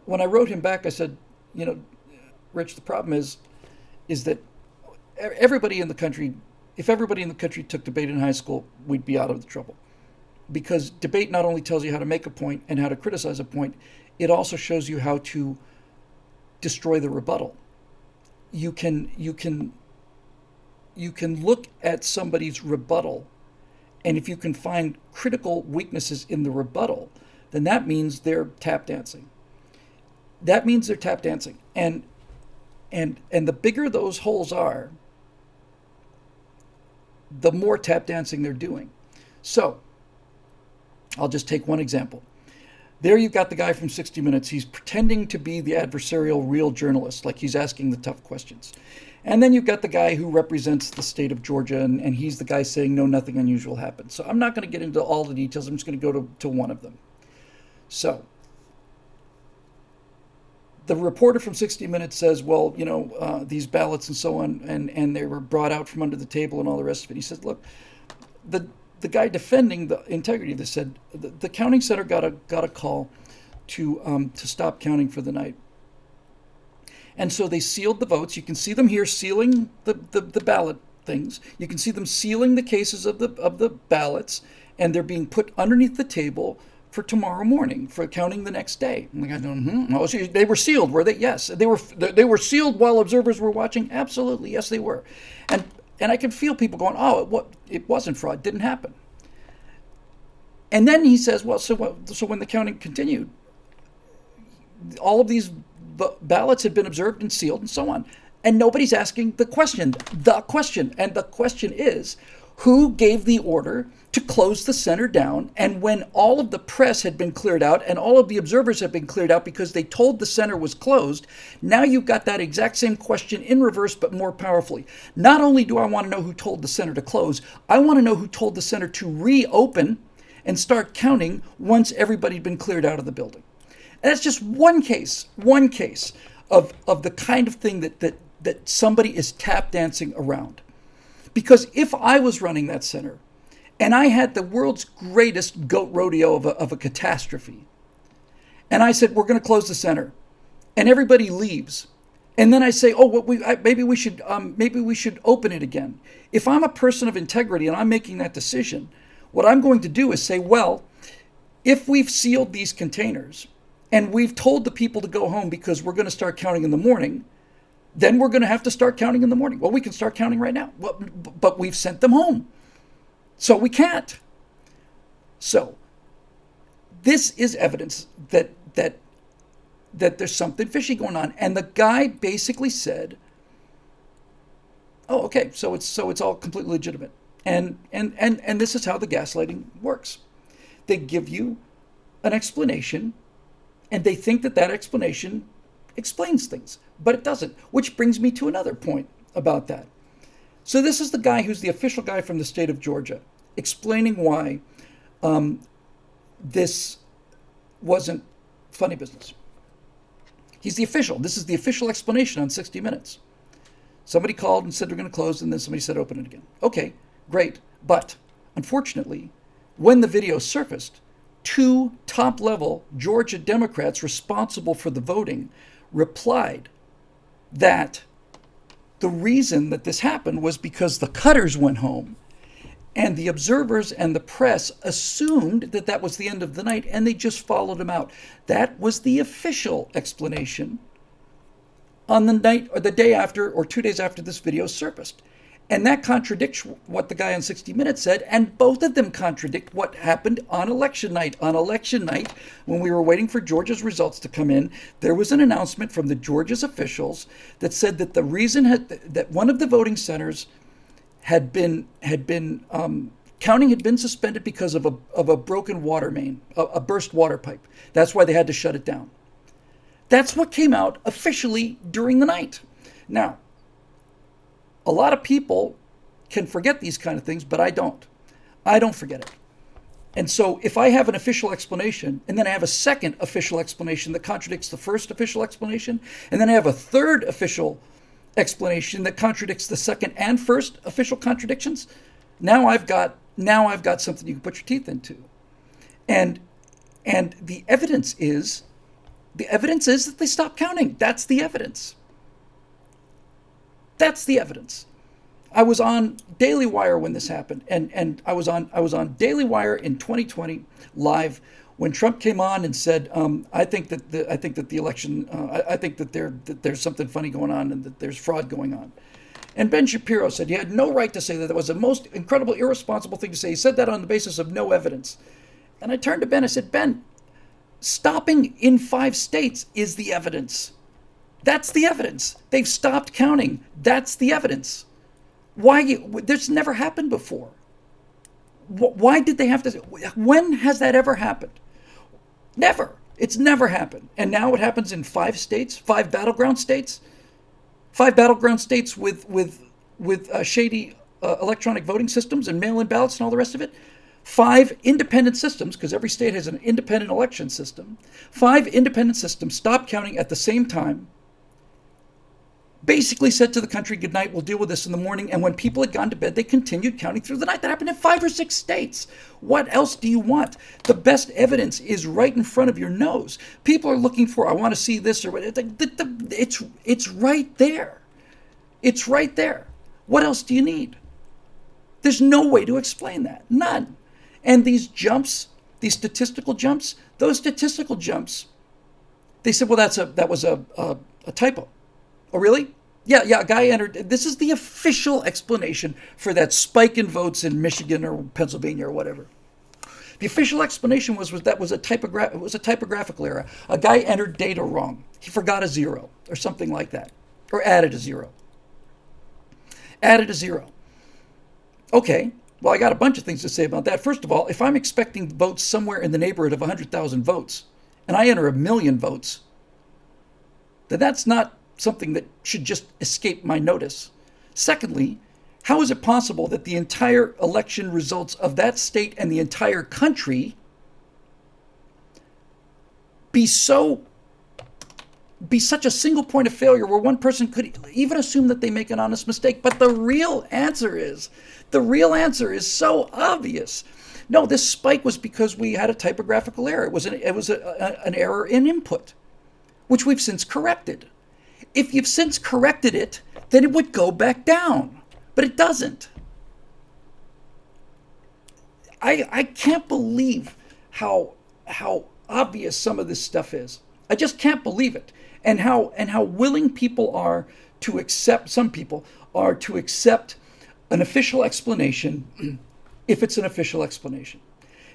when I wrote him back, I said, Rich, the problem is that everybody in the country, if everybody in the country took debate in high school, we'd be out of the trouble. Because debate not only tells you how to make a point and how to criticize a point, it also shows you how to destroy the rebuttal. You can look at somebody's rebuttal, and if you can find critical weaknesses in the rebuttal, then that means they're tap dancing. That means they're tap dancing. And the bigger those holes are, the more tap dancing they're doing. So I'll just take one example. There you've got the guy from 60 Minutes. He's pretending to be the adversarial real journalist, like he's asking the tough questions. And then you've got the guy who represents the state of Georgia, and he's the guy saying, no, nothing unusual happened. So I'm not going to get into all the details. I'm just going to go to one of them. So the reporter from 60 Minutes says, well, these ballots and so on, and they were brought out from under the table and all the rest of it. He says, look, the guy defending the integrity of this said the counting center got a call to stop counting for the night. And so they sealed the votes. You can see them here sealing the ballot things. You can see them sealing the cases of the ballots, and they're being put underneath the table for tomorrow morning for counting the next day. And the guy's going, Oh, so they were sealed, were they? Yes. They were sealed while observers were watching? Absolutely. Yes, they were. And I can feel people going, it wasn't fraud. It didn't happen. And then he says, well, so when the counting continued, all of these ballots had been observed and sealed and so on. And nobody's asking the question. And the question is, who gave the order to close the center down? And when all of the press had been cleared out and all of the observers had been cleared out because they told the center was closed, now you've got that exact same question in reverse, but more powerfully. Not only do I want to know who told the center to close, I want to know who told the center to reopen and start counting once everybody had been cleared out of the building. And that's just one case of the kind of thing that somebody is tap dancing around. Because if I was running that center and I had the world's greatest goat rodeo of a catastrophe, and I said, we're going to close the center, and everybody leaves, and then I say, maybe we should open it again. If I'm a person of integrity and I'm making that decision, what I'm going to do is say, well, if we've sealed these containers and we've told the people to go home because we're going to start counting in the morning, then we're going to have to start counting in the morning. Well, we can start counting right now, but we've sent them home, so we can't. So this is evidence that there's something fishy going on. And the guy basically said, oh, okay, so it's all completely legitimate. And this is how the gaslighting works. They give you an explanation, and they think that explanation explains things, but it doesn't, which brings me to another point about that. So this is the guy who's the official guy from the state of Georgia explaining why this wasn't funny business. He's the official. This is the official explanation on 60 Minutes. Somebody called and said they're going to close, and then somebody said open it again. Okay, great. But unfortunately, when the video surfaced, 2 top-level Georgia Democrats responsible for the voting replied that the reason that this happened was because the cutters went home, and the observers and the press assumed that was the end of the night, and they just followed them out. That was the official explanation on the night or the day after or 2 days after this video surfaced. And that contradicts what the guy on 60 Minutes said, and both of them contradict what happened on election night. On election night, when we were waiting for Georgia's results to come in, there was an announcement from the Georgia's officials that said that the reason that one of the voting centers counting had been suspended because of a broken water main, a burst water pipe. That's why they had to shut it down. That's what came out officially during the night. Now, a lot of people can forget these kind of things, but I don't. I don't forget it. And so if I have an official explanation, and then I have a second official explanation that contradicts the first official explanation, and then I have a third official explanation that contradicts the second and first official contradictions, now I've got something you can put your teeth into. And the evidence is that they stopped counting. That's the evidence. That's the evidence. I was on Daily Wire when this happened, and I was on Daily Wire in 2020 live when Trump came on and said, I think that the election, I think that there's something funny going on and that there's fraud going on. And Ben Shapiro said he had no right to say that. That was the most incredible, irresponsible thing to say. He said that on the basis of no evidence. And I turned to Ben. I said, Ben, stopping in 5 states is the evidence. That's the evidence. They've stopped counting. That's the evidence. Why? This never happened before. Why did they have to? When has that ever happened? Never. It's never happened. And now it happens in 5 states, 5 battleground states, 5 battleground states with shady electronic voting systems and mail-in ballots and all the rest of it. 5 independent systems, because every state has an independent election system, 5 independent systems stopped counting at the same time, basically said to the country, good night, we'll deal with this in the morning. And when people had gone to bed, they continued counting through the night. That happened in 5 or 6 states. What else do you want? The best evidence is right in front of your nose. People are looking for, I want to see this or what. It's right there. It's right there. What else do you need? There's no way to explain that. None. And these jumps, these statistical jumps, those statistical jumps, they said, well, that was a typo. Oh, really? Yeah, a guy entered. This is the official explanation for that spike in votes in Michigan or Pennsylvania or whatever. The official explanation was that was a typographical error. A guy entered data wrong. He forgot a 0 or something like that, or added a 0. Added a 0. Okay, well, I got a bunch of things to say about that. First of all, if I'm expecting votes somewhere in the neighborhood of 100,000 votes, and I enter 1 million votes, then that's not something that should just escape my notice. Secondly, how is it possible that the entire election results of that state and the entire country be such a single point of failure where one person could even assume that they make an honest mistake? But the real answer is so obvious. No, this spike was because we had a typographical error. It was an error in input, which we've since corrected. If you've since corrected it, then it would go back down, but it doesn't. I can't believe how obvious some of this stuff is. I just can't believe it, and how willing people are to accept. Some people are to accept an official explanation if it's an official explanation.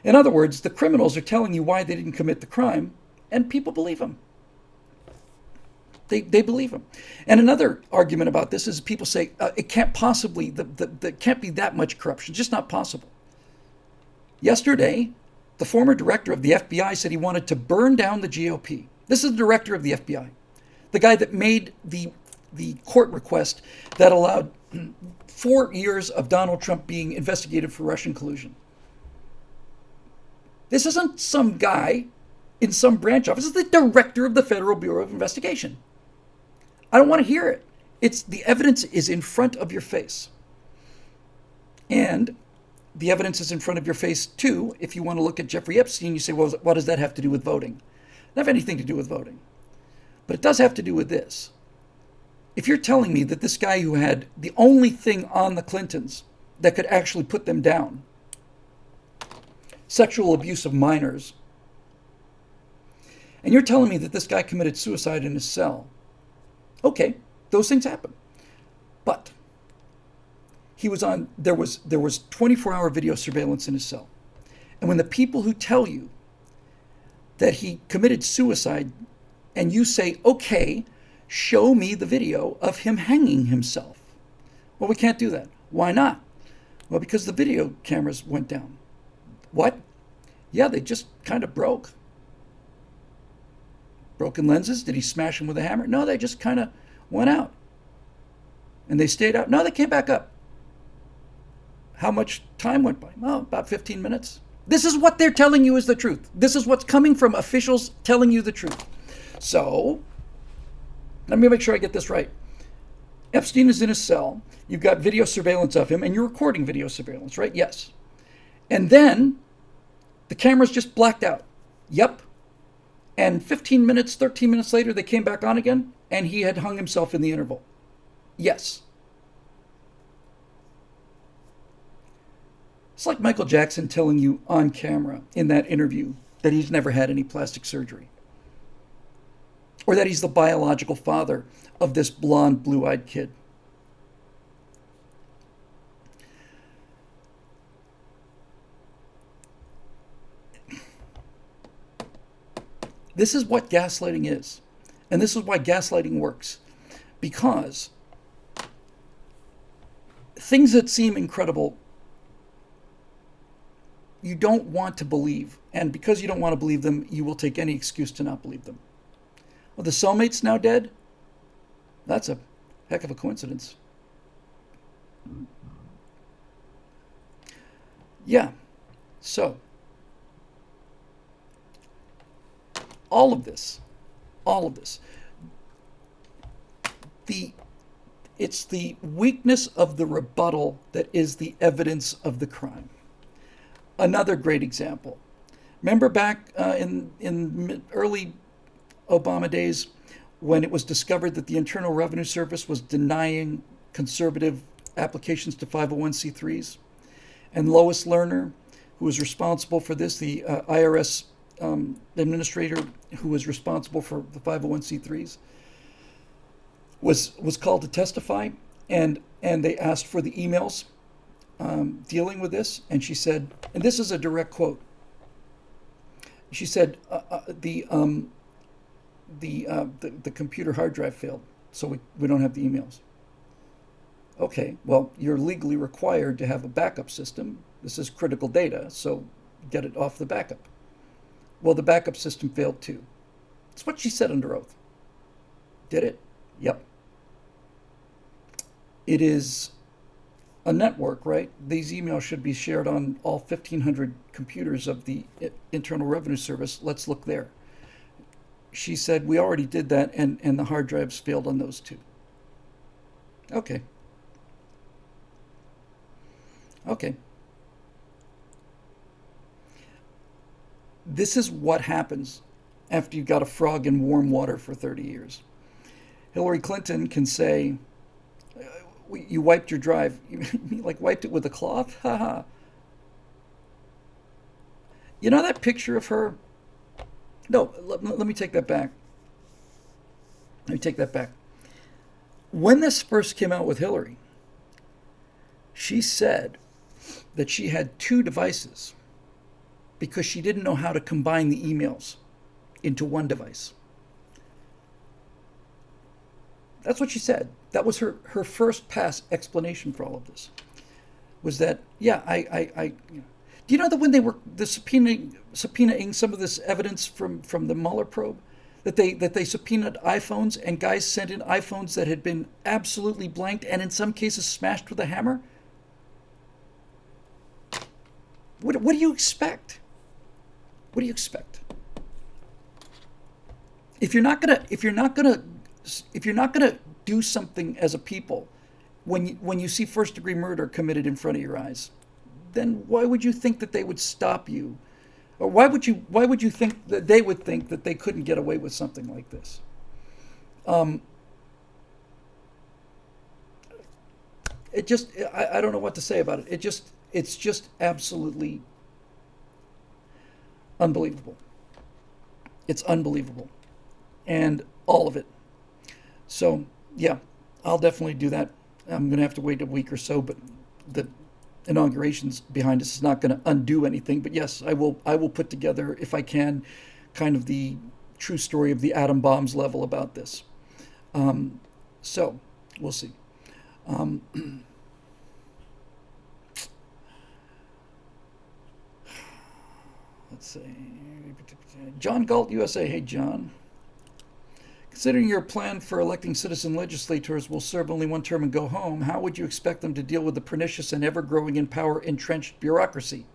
In other words, the criminals are telling you why they didn't commit the crime, and people believe them. They believe them. And another argument about this is people say it can't possibly, there can't be that much corruption. It's just not possible. Yesterday, the former director of the FBI said he wanted to burn down the GOP. This is the director of the FBI, the guy that made the court request that allowed 4 years of Donald Trump being investigated for Russian collusion. This isn't some guy in some branch office. This is the director of the Federal Bureau of Investigation. I don't want to hear it. The evidence is in front of your face. And the evidence is in front of your face, too, if you want to look at Jeffrey Epstein. You say, well, what does that have to do with voting? It doesn't have anything to do with voting. But it does have to do with this. If you're telling me that this guy who had the only thing on the Clintons that could actually put them down, sexual abuse of minors, and you're telling me that this guy committed suicide in his cell, okay, those things happen. But there was 24-hour video surveillance in his cell. And when the people who tell you that he committed suicide and you say, okay, show me the video of him hanging himself. Well, we can't do that. Why not? Well, because the video cameras went down. What? Yeah, they just kind of broke. Broken lenses? Did he smash them with a hammer? No, they just kind of went out. And they stayed out? No, they came back up. How much time went by? Well, about 15 minutes. This is what they're telling you is the truth. This is what's coming from officials telling you the truth. So, let me make sure I get this right. Epstein is in his cell. You've got video surveillance of him, and you're recording video surveillance, right? Yes. And then the cameras just blacked out. Yep. And 15 minutes, 13 minutes later, they came back on again, and he had hung himself in the interval. Yes. It's like Michael Jackson telling you on camera in that interview that he's never had any plastic surgery, or that he's the biological father of this blonde, blue-eyed kid. This is what gaslighting is. And this is why gaslighting works. Because things that seem incredible, you don't want to believe. And because you don't want to believe them, you will take any excuse to not believe them. Well, the cellmate's now dead? That's a heck of a coincidence. Yeah. So, all of this, all of this, the it's the weakness of the rebuttal that is the evidence of the crime. Another great example. Remember back in early Obama days when it was discovered that the Internal Revenue Service was denying conservative applications to 501c3s? And Lois Lerner, who was responsible for this, the IRS administrator who was responsible for the 501c3s, was called to testify, and they asked for the emails dealing with this, and she said, and this is a direct quote. She said the computer hard drive failed, so we don't have the emails. Okay, well, you're legally required to have a backup system. This is critical data, so get it off the backup. Well, the backup system failed too. That's what she said under oath. Did it? Yep. It is a network, right? These emails should be shared on all 1,500 computers of the Internal Revenue Service. Let's look there. She said, we already did that, and the hard drives failed on those too. Okay. Okay. This is what happens after you've got a frog in warm water for 30 years. Hillary Clinton can say, you wiped your drive. You like wiped it with a cloth? Haha. You know that picture of her? No, let me take that back. Let me take that back. When this first came out with Hillary, she said that she had two devices because she didn't know how to combine the emails into one device. That's what she said. That was her first pass explanation for all of this. Was that, yeah, I do you know that when they were subpoenaing some of this evidence from the Mueller probe, that they subpoenaed iPhones, and guys sent in iPhones that had been absolutely blanked and in some cases smashed with a hammer? What do you expect? What do you expect? If you're not gonna do something as a people when you see first degree murder committed in front of your eyes, then why would you think that they would stop you? Or why would you think that they would think that they couldn't get away with something like this? I don't know what to say about it. It's just absolutely unbelievable. It's unbelievable. And all of it. So, yeah, I'll definitely do that. I'm going to have to wait a week or so, but the inauguration's behind us is not going to undo anything. But yes, I will put together, if I can, kind of the true story of the atom bombs level about this. So, we'll see. Let's see. John Galt, USA. Hey, John. Considering your plan for electing citizen legislators will serve only one term and go home, how would you expect them to deal with the pernicious and ever-growing in power entrenched bureaucracy?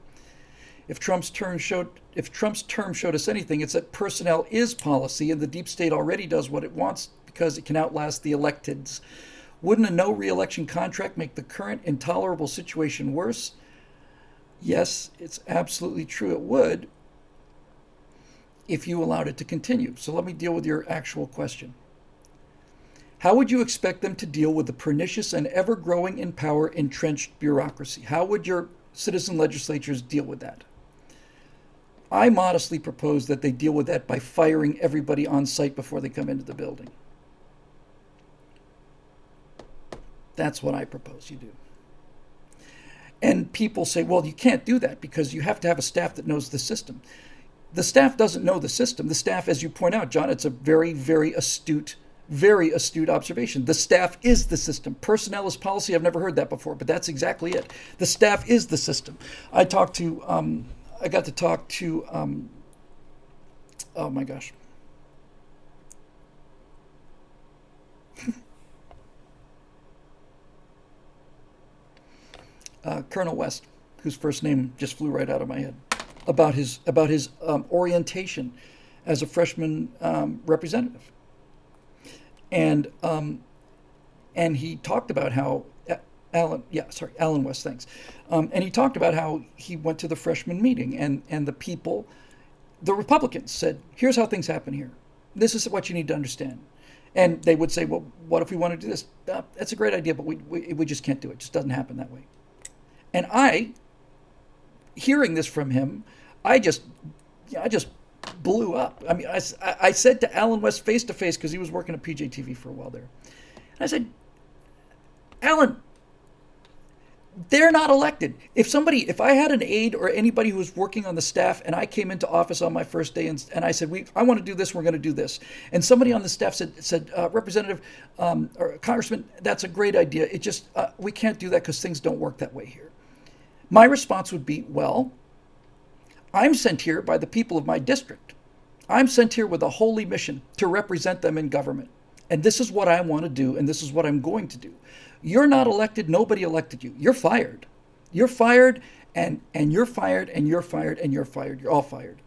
If Trump's term showed us anything, it's that personnel is policy, and the deep state already does what it wants because it can outlast the electeds. Wouldn't a no re-election contract make the current intolerable situation worse? Yes, it's absolutely true it would, if you allowed it to continue. So let me deal with your actual question. How would you expect them to deal with the pernicious and ever-growing in power entrenched bureaucracy? How would your citizen legislatures deal with that? I modestly propose that they deal with that by firing everybody on site before they come into the building. That's what I propose you do. And people say, well, you can't do that because you have to have a staff that knows the system. The staff doesn't know the system. The staff, as you point out, John, it's a very, very astute observation. The staff is the system. Personnel is policy. I've never heard that before, but that's exactly it. The staff is the system. I got to talk to, oh my gosh. Colonel West. whose first name just flew right out of my head, about his orientation as a freshman representative, and he talked about how Alan West, thanks, and he talked about how he went to the freshman meeting, and the people, the Republicans, said, "Here's how things happen here. This is what you need to understand." And they would say, "Well, what if we want to do this?" That's a great idea, but we just can't do it. It just doesn't happen that way. And hearing this from him, I just blew up. I mean, I said to Alan West face to face, because he was working at PJTV for a while there, and I said, "Alan, they're not elected. If I had an aide or anybody who was working on the staff, and I came into office on my first day and I said, I want to do this, we're going to do this. And somebody on the staff said, Representative or Congressman, that's a great idea. It just, we can't do that because things don't work that way here. My response would be, well, I'm sent here by the people of my district. I'm sent here with a holy mission to represent them in government. And this is what I want to do, and this is what I'm going to do. You're not elected. Nobody elected you. You're fired. You're fired, and you're fired, and you're fired, and you're fired. You're all fired.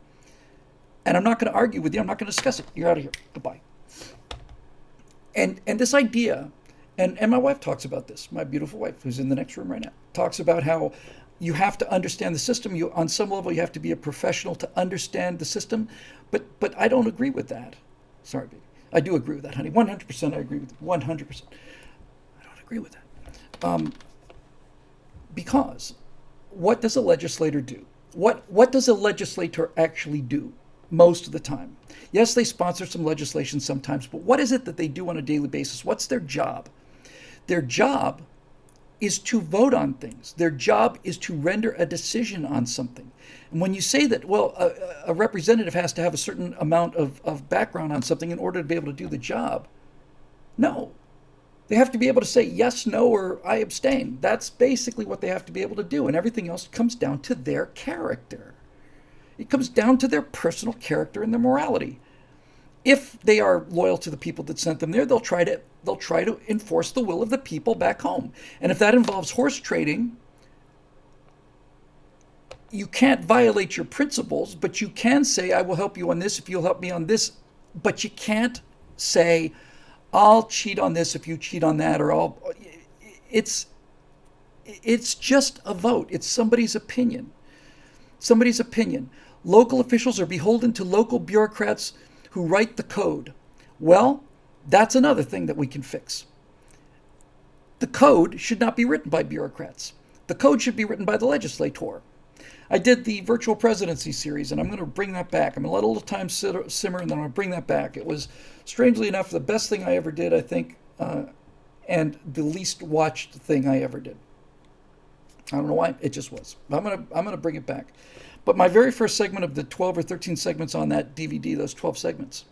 And I'm not going to argue with you. I'm not going to discuss it. You're out of here. Goodbye." And this idea, and my wife talks about this, my beautiful wife, who's in the next room right now, talks about how you have to understand the system. On some level, you have to be a professional to understand the system. But I don't agree with that. Sorry, baby. I do agree with that, honey. 100% I agree with you. 100%. I don't agree with that. Because what does a legislator do? What does a legislator actually do most of the time? Yes, they sponsor some legislation sometimes, but what is it that they do on a daily basis? What's their job? Their job is to vote on things. Their job is to render a decision on something. And when you say that, well, a representative has to have a certain amount of background on something in order to be able to do the job, no. They have to be able to say yes, no, or I abstain. That's basically what they have to be able to do. And everything else comes down to their character. It comes down to their personal character and their morality. If they are loyal to the people that sent them there, they'll try to enforce the will of the people back home. And if that involves horse trading, you can't violate your principles, but you can say, I will help you on this if you'll help me on this. But you can't say, I'll cheat on this if you cheat on that, or it's just a vote. It's somebody's opinion. Somebody's opinion. Local officials are beholden to local bureaucrats who write the code. Well, that's another thing that we can fix. The code should not be written by bureaucrats. The code should be written by the legislator. I did the virtual presidency series, and I'm going to bring that back. I'm going to let a little time simmer, and then I'm going to bring that back. It was, strangely enough, the best thing I ever did, I think, and the least watched thing I ever did. I don't know why, it just was. I'm going to bring it back. But my very first segment of the 12 or 13 segments on that DVD, those 12 segments,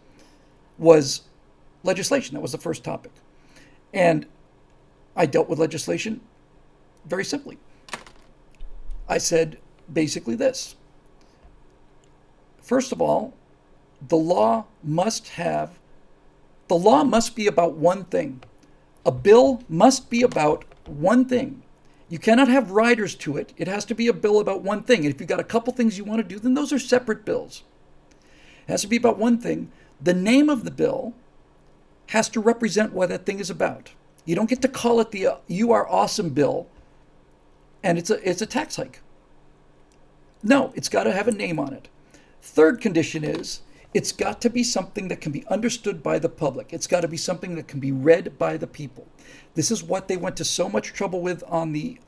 was legislation. That was the first topic. And I dealt with legislation very simply. I said basically this. First of all, the law must be about one thing. A bill must be about one thing. You cannot have riders to it. It has to be a bill about one thing. And if you've got a couple things you want to do, then those are separate bills. It has to be about one thing. The name of the bill has to represent what that thing is about. You don't get to call it the You Are Awesome bill, and it's a tax hike. No, it's got to have a name on it. Third condition is it's got to be something that can be understood by the public. It's got to be something that can be read by the people. This is what they went to so much trouble with on the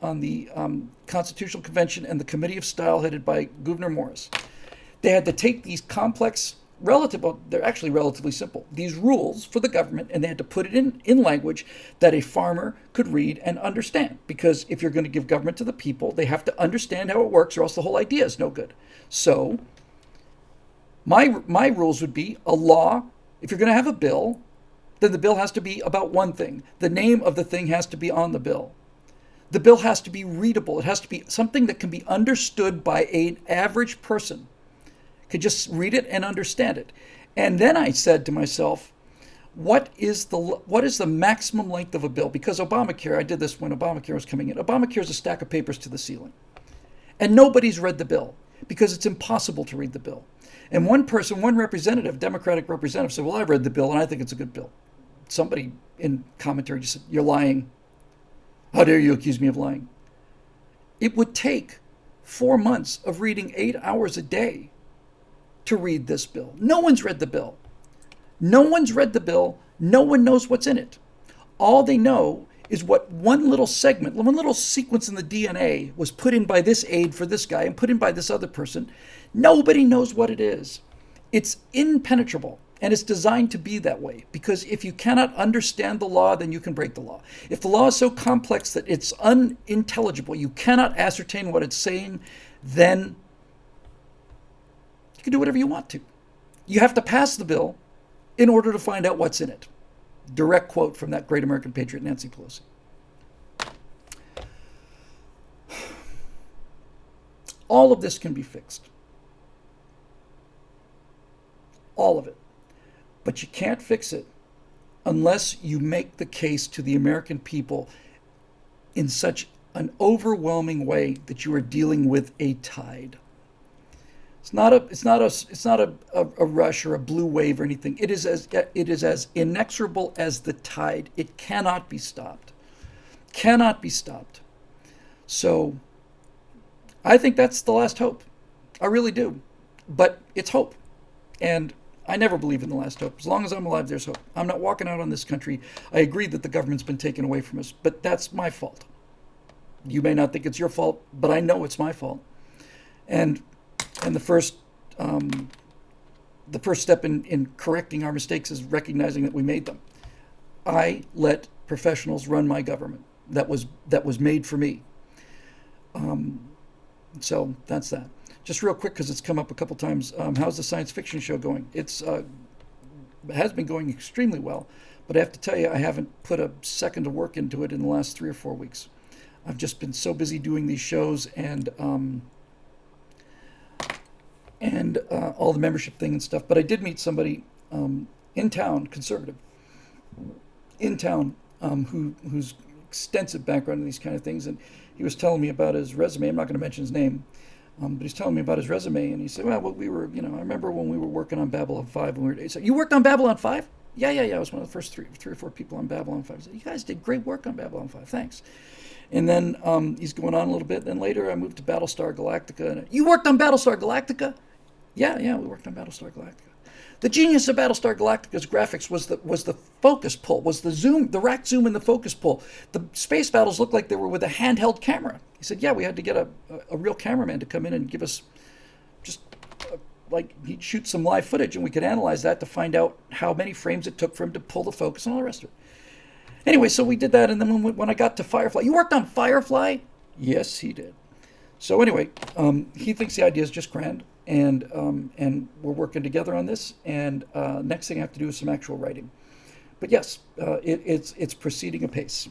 Constitutional Convention and the Committee of Style headed by Gouverneur Morris. They had to take these complex, they're actually relatively simple, these rules for the government, and they had to put it in language that a farmer could read and understand. Because if you're going to give government to the people, they have to understand how it works, or else the whole idea is no good. So my rules would be a law. If you're going to have a bill, then the bill has to be about one thing. The name of the thing has to be on the bill. The bill has to be readable. It has to be something that can be understood by an average person. Could just read it and understand it. And then I said to myself, what is the maximum length of a bill? Because Obamacare, I did this when Obamacare was coming in. Obamacare is a stack of papers to the ceiling. And nobody's read the bill because it's impossible to read the bill. And one person, one representative, Democratic representative, said, well, I've read the bill and I think it's a good bill. Somebody in commentary just said, you're lying. How dare you accuse me of lying? It would take 4 months of reading 8 hours a day to read this bill. No one's read the bill. No one's read the bill. No one knows what's in it. All they know is what one little segment, one little sequence in the DNA was put in by this aide for this guy and put in by this other person. Nobody knows what it is. It's impenetrable, and it's designed to be that way, because if you cannot understand the law, then you can break the law. If the law is so complex that it's unintelligible, you cannot ascertain what it's saying, then you can do whatever you want to. You have to pass the bill in order to find out what's in it. Direct quote from that great American patriot, Nancy Pelosi. All of this can be fixed. All of it. But you can't fix it unless you make the case to the American people in such an overwhelming way that you are dealing with a tide. It's not a rush or a blue wave or anything. It is as inexorable as the tide. It cannot be stopped. Cannot be stopped. So I think that's the last hope. I really do. But it's hope. And I never believe in the last hope. As long as I'm alive, there's hope. I'm not walking out on this country. I agree that the government's been taken away from us, but that's my fault. You may not think it's your fault, but I know it's my fault. And the first step in correcting our mistakes is recognizing that we made them. I let professionals run my government. That was made for me. So that's that. Just real quick, because it's come up a couple times. How's the science fiction show going? It has been going extremely well, but I have to tell you, I haven't put a second of work into it in the last 3 or 4 weeks. I've just been so busy doing these shows and all the membership thing and stuff. But I did meet somebody in town, conservative, in town, who's extensive background in these kind of things, and he was telling me about his resume. I'm not going to mention his name. But he's telling me about his resume, and he said, well, we were, I remember when we were working on Babylon 5, and he said, you worked on Babylon 5? Yeah, I was one of the first three or four people on Babylon 5. He said, you guys did great work on Babylon 5, thanks. And then he's going on a little bit. Then later I moved to Battlestar Galactica. And you worked on Battlestar Galactica? Yeah, we worked on Battlestar Galactica. The genius of Battlestar Galactica's graphics was the focus pull, was the zoom, the rack zoom and the focus pull. The space battles looked like they were with a handheld camera. He said, yeah, we had to get a real cameraman to come in and give us just like he'd shoot some live footage, and we could analyze that to find out how many frames it took for him to pull the focus and all the rest of it. Anyway, so we did that, and then when I got to Firefly, you worked on Firefly? Yes, he did. So anyway, he thinks the idea is just grand. And we're working together on this. And next thing I have to do is some actual writing. But yes, it's proceeding apace.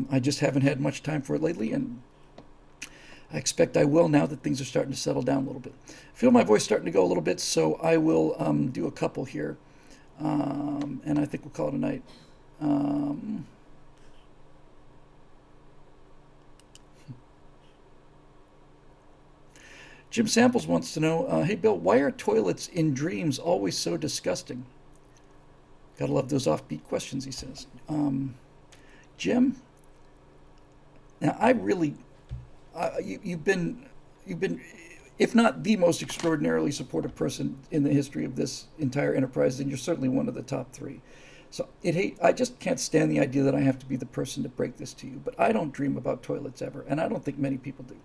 I just haven't had much time for it lately, and I expect I will now that things are starting to settle down a little bit. I feel my voice starting to go a little bit, so I will do a couple here, and I think we'll call it a night. Jim Samples wants to know, hey, Bill, why are toilets in dreams always so disgusting? Gotta love those offbeat questions, he says. Jim, now I really, you've been, if not the most extraordinarily supportive person in the history of this entire enterprise, and you're certainly one of the top 3. So I just can't stand the idea that I have to be the person to break this to you, but I don't dream about toilets ever, and I don't think many people do.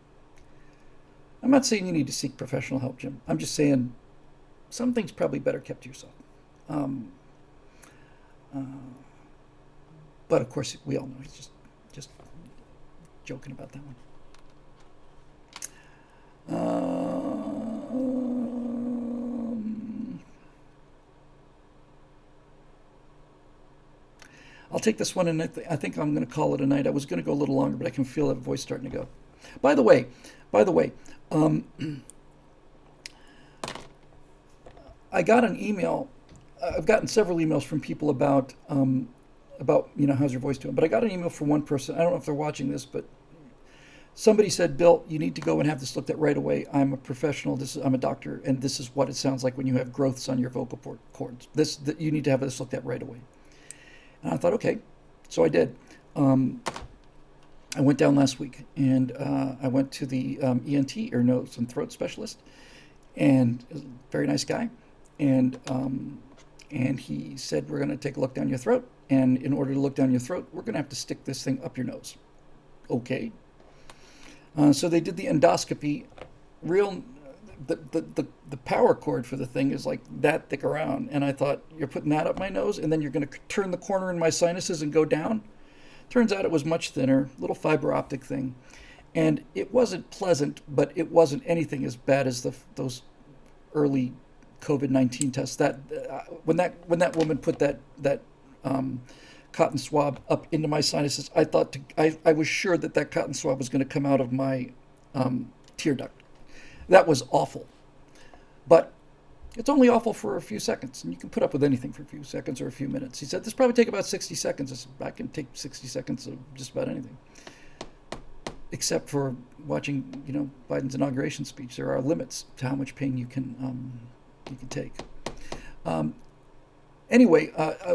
I'm not saying you need to seek professional help, Jim. I'm just saying some things probably better kept to yourself. But of course, we all know he's just joking about that one. I'll take this one, and I think I'm going to call it a night. I was going to go a little longer, but I can feel that voice starting to go. By the way, I got an email. I've gotten several emails from people about how's your voice doing. But I got an email from one person. I don't know if they're watching this, but Somebody said, Bill, you need to go and have this looked at right away. I'm a professional. I'm a doctor, and this is what it sounds like when you have growths on your vocal cords. You need to have this looked at right away. And I thought, okay, so I did. I went down last week, and I went to the ENT, ear, nose, and throat specialist, and a very nice guy, and he said, we're going to take a look down your throat, and in order to look down your throat, we're going to have to stick this thing up your nose. Okay. So they did the endoscopy. The power cord for the thing is like that thick around, and I thought, you're putting that up my nose, and then you're going to turn the corner in my sinuses and go down? Turns out it was much thinner, little fiber optic thing, and it wasn't pleasant, but it wasn't anything as bad as those early COVID-19 tests. That when that woman put that cotton swab up into my sinuses, I was sure that cotton swab was going to come out of my tear duct. That was awful. But it's only awful for a few seconds, and you can put up with anything for a few seconds or a few minutes. He said, this probably take about 60 seconds. I said, I can take 60 seconds of just about anything, except for watching, Biden's inauguration speech. There are limits to how much pain you can take. Anyway,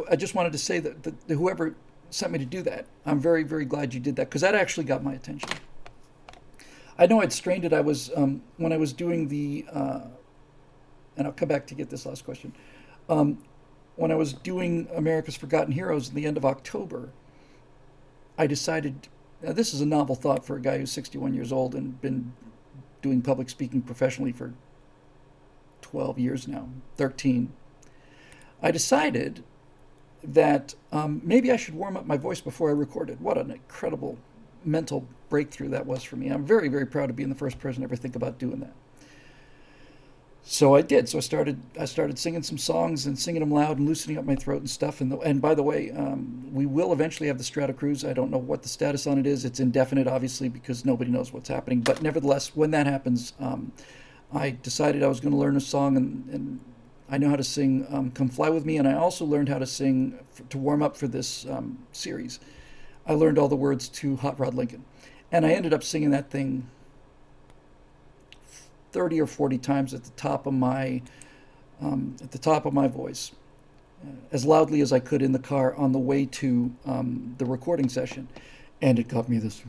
I just wanted to say that whoever sent me to do that, I'm very, very glad you did that, because that actually got my attention. I know I'd strained it. I was, when I was doing the, and I'll come back to get this last question. When I was doing America's Forgotten Heroes in the end of October, I decided, this is a novel thought for a guy who's 61 years old and been doing public speaking professionally for 12 years now, 13. I decided that maybe I should warm up my voice before I recorded. What an incredible mental breakthrough that was for me. I'm very, very proud of being the first person to ever think about doing that. So I did. So I started singing some songs and singing them loud and loosening up my throat and stuff. And by the way, we will eventually have the Strata Cruise. I don't know what the status on it is. It's indefinite, obviously, because nobody knows what's happening. But nevertheless, when that happens, I decided I was going to learn a song, and I know how to sing Come Fly With Me, and I also learned how to sing to warm up for this series. I learned all the words to Hot Rod Lincoln. And I ended up singing that thing 30 or 40 times at the top of my voice, as loudly as I could in the car on the way to the recording session, and it got me this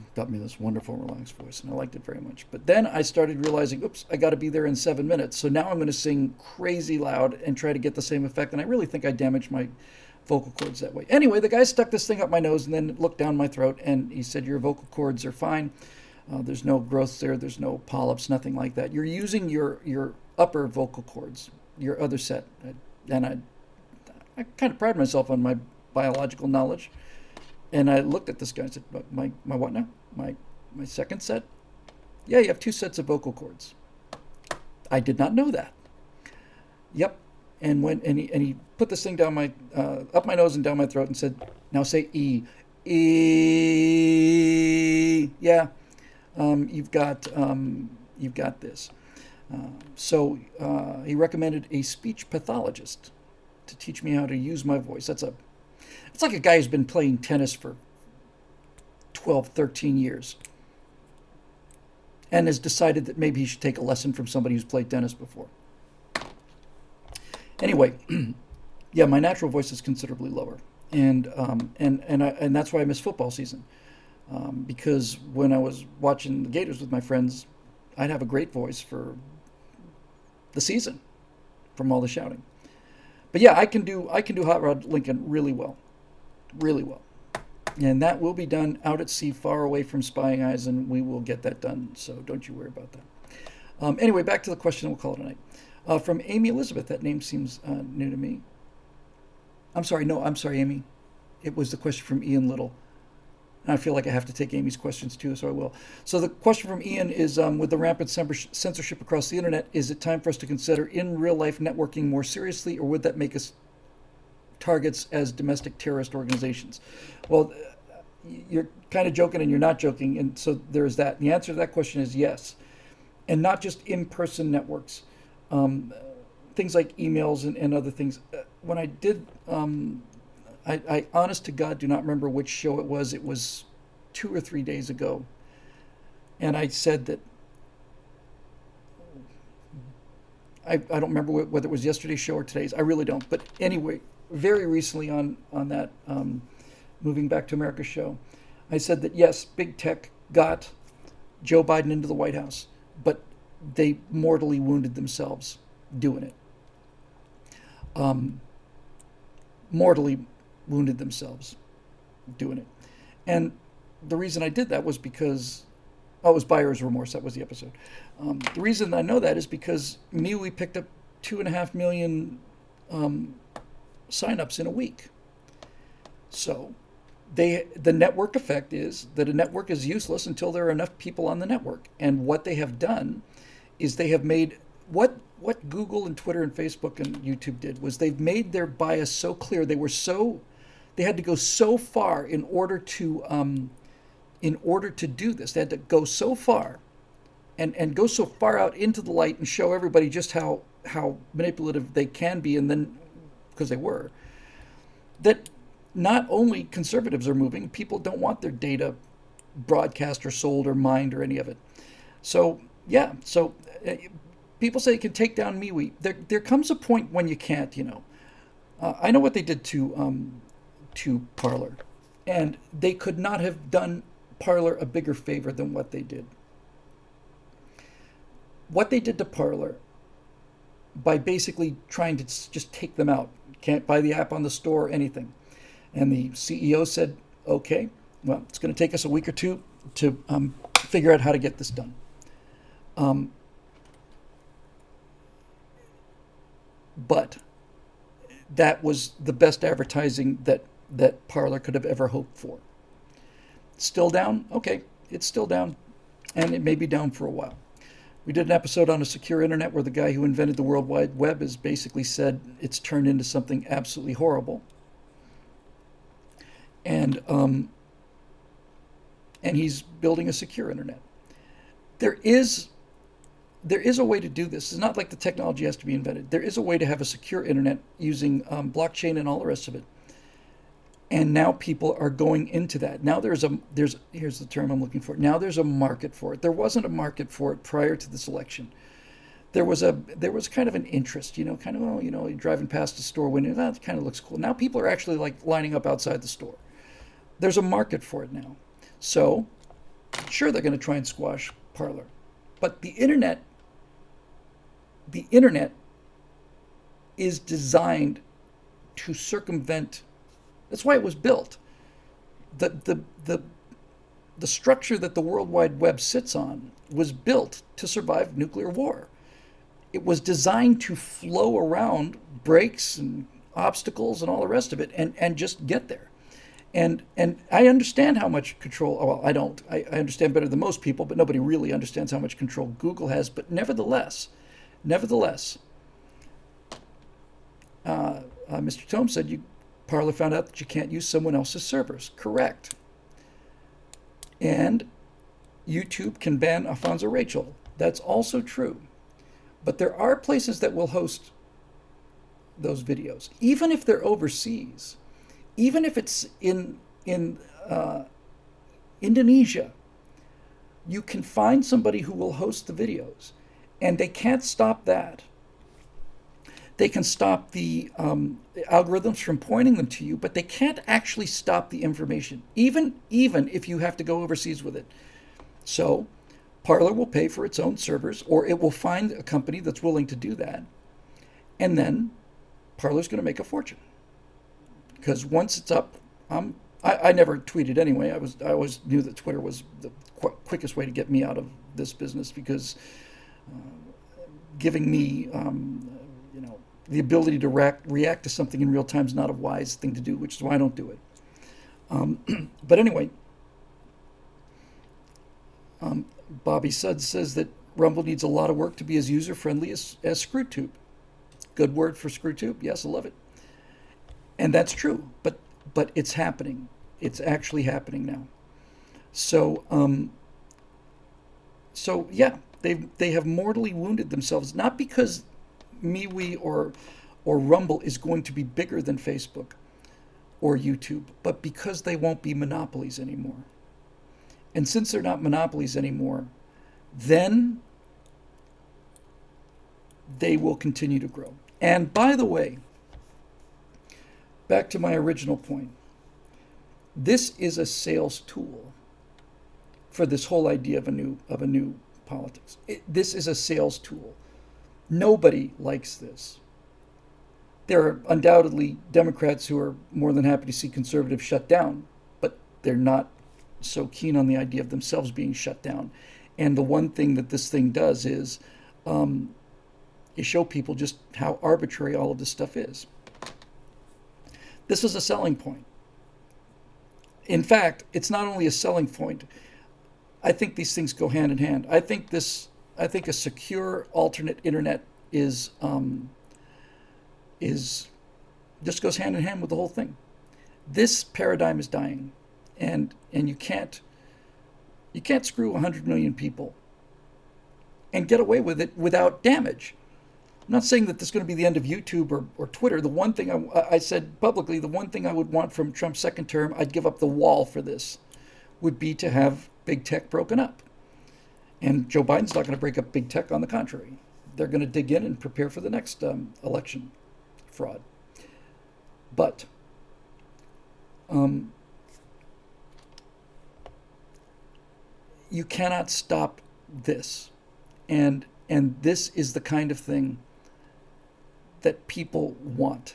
wonderful, relaxed voice, and I liked it very much. But then I started realizing, oops, I got to be there in 7 minutes, so now I'm going to sing crazy loud and try to get the same effect, and I really think I damaged my vocal cords that way. Anyway, the guy stuck this thing up my nose and then looked down my throat, and he said, your vocal cords are fine. There's no growth there. There's no polyps, nothing like that. You're using your upper vocal cords, your other set. And I kind of pride myself on my biological knowledge. And I looked at this guy and said, my what now? My second set? Yeah, you have 2 sets of vocal cords. I did not know that. Yep. And he put this thing down my up my nose and down my throat and said, now say E. E. Yeah. You've got this. So he recommended a speech pathologist to teach me how to use my voice. It's like a guy who's been playing tennis for 12, 13 years and has decided that maybe he should take a lesson from somebody who's played tennis before. Anyway, yeah, my natural voice is considerably lower, and that's why I miss football season. Because when I was watching the Gators with my friends, I'd have a great voice for the season from all the shouting. But yeah, I can do Hot Rod Lincoln really well, and that will be done out at sea, far away from spying eyes, and we will get that done. So don't you worry about that. Anyway, back to the question. We'll call it a night. From Amy Elizabeth. That name seems new to me. I'm sorry, Amy. It was the question from Ian Little. And I feel like I have to take Amy's questions too, so I will. So the question from Ian is, with the rampant censorship across the internet, is it time for us to consider in real life networking more seriously, or would that make us targets as domestic terrorist organizations? Well, you're kind of joking and you're not joking, and so there's that. And the answer to that question is yes. And not just in-person networks. Things like emails and other things. When I did... I honest to God do not remember which show it was. It was 2 or 3 days ago. And I said that I don't remember whether it was yesterday's show or today's. I really don't. But anyway, very recently on that Moving Back to America show, I said that yes, big tech got Joe Biden into the White House, but they mortally wounded themselves doing it. Mortally wounded themselves doing it. And the reason I did that was because, oh, it was buyer's remorse. That was the episode. The reason I know that is because MeWe picked up 2.5 million signups in a week. So the network effect is that a network is useless until there are enough people on the network. And what they have done is they have made what Google and Twitter and Facebook and YouTube did was they've made their bias so clear. They had to go so far in order to do this. They had to go so far and go so far out into the light and show everybody just how manipulative they can be, and then because they were, that not only conservatives are moving, people don't want their data broadcast or sold or mined or any of it. So yeah, people say you can take down MeWe. There comes a point when you can't. I know what they did to Parler, and they could not have done Parler a bigger favor than what they did. What they did to Parler by basically trying to just take them out. Can't buy the app on the store or anything. And the CEO said, okay, well, it's going to take us a week or two to figure out how to get this done. But that was the best advertising that Parler could have ever hoped for. Still down? Okay, it's still down, and it may be down for a while. We did an episode on a secure internet where the guy who invented the World Wide Web has basically said it's turned into something absolutely horrible. And he's building a secure internet. There is a way to do this. It's not like the technology has to be invented. There is a way to have a secure internet using blockchain and all the rest of it. And now people are going into that. Now here's the term I'm looking for. Now there's a market for it. There wasn't a market for it prior to this election. There was kind of an interest, you're driving past a store window, that kind of looks cool. Now people are actually like lining up outside the store. There's a market for it now. So, sure, they're going to try and squash Parler. But the internet is designed to circumvent. That's why it was built. The structure that the World Wide Web sits on was built to survive nuclear war. It was designed to flow around breaks and obstacles and all the rest of it and just get there. And I understand how much control, well, I don't. I understand better than most people, but nobody really understands how much control Google has. But nevertheless, Mr. Tome said Parler found out that you can't use someone else's servers. Correct. And YouTube can ban Alfonso Rachel. That's also true. But there are places that will host those videos, even if they're overseas. Even if it's in Indonesia, you can find somebody who will host the videos, and they can't stop that. They can stop the algorithms from pointing them to you, but they can't actually stop the information, even if you have to go overseas with it. So Parler will pay for its own servers, or it will find a company that's willing to do that, and then Parler's going to make a fortune. Because once it's up, I never tweeted anyway. I always knew that Twitter was the quickest way to get me out of this business, because giving me the ability to react to something in real time is not a wise thing to do, which is why I don't do it. But anyway, Bobby Suds says that Rumble needs a lot of work to be as user-friendly as ScrewTube. Good word for ScrewTube. Yes, I love it. And that's true, but it's happening. It's actually happening now. So yeah, they have mortally wounded themselves, not because MeWe or Rumble is going to be bigger than Facebook or YouTube, but because they won't be monopolies anymore. And since they're not monopolies anymore, then they will continue to grow. And by the way, back to my original point, this is a sales tool for this whole idea of a new politics. This is a sales tool. Nobody likes this. There are undoubtedly Democrats who are more than happy to see conservatives shut down, but they're not so keen on the idea of themselves being shut down. And the one thing that this thing does is you show people just how arbitrary all of this stuff is. This is a selling point. In fact, it's not only a selling point. I think these things go hand in hand. I think a secure alternate internet is just goes hand in hand with the whole thing. This paradigm is dying, and you can't screw 100 million people and get away with it without damage. I'm not saying that this is going to be the end of YouTube or Twitter. The one thing I said publicly, the one thing I would want from Trump's second term, I'd give up the wall for this, would be to have big tech broken up. And Joe Biden's not going to break up big tech. On the contrary, they're going to dig in and prepare for the next election fraud. But you cannot stop this, and this is the kind of thing that people want.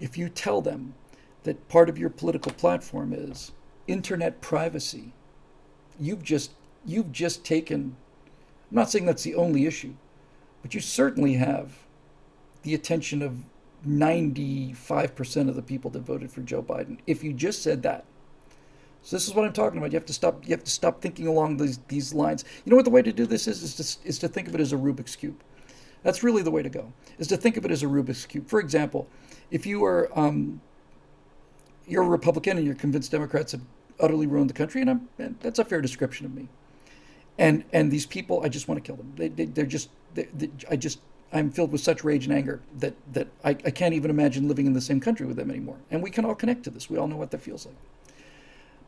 If you tell them that part of your political platform is internet privacy, you've just taken, I'm not saying that's the only issue, but you certainly have the attention of 95% of the people that voted for Joe Biden. If you just said that. So this is what I'm talking about. You have to stop thinking along these lines. You know what the way to do this is to think of it as a Rubik's Cube. That's really the way to go, is to think of it as a Rubik's Cube. For example, if you are you're a Republican and you're convinced Democrats have utterly ruined the country, and that's a fair description of me. And these people, I just want to kill them. I'm filled with such rage and anger that I can't even imagine living in the same country with them anymore. And we can all connect to this. We all know what that feels like.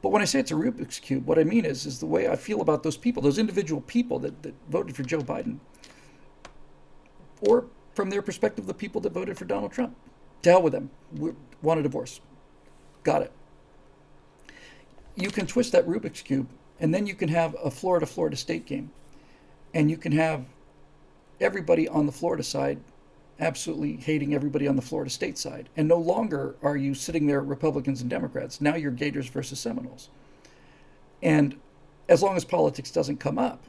But when I say it's a Rubik's Cube, what I mean is the way I feel about those people, those individual people that voted for Joe Biden, or from their perspective, the people that voted for Donald Trump. To hell with them. We want a divorce. Got it. You can twist that Rubik's Cube, and then you can have a Florida state game. And you can have everybody on the Florida side absolutely hating everybody on the Florida state side. And no longer are you sitting there, Republicans and Democrats. Now you're Gators versus Seminoles. And as long as politics doesn't come up,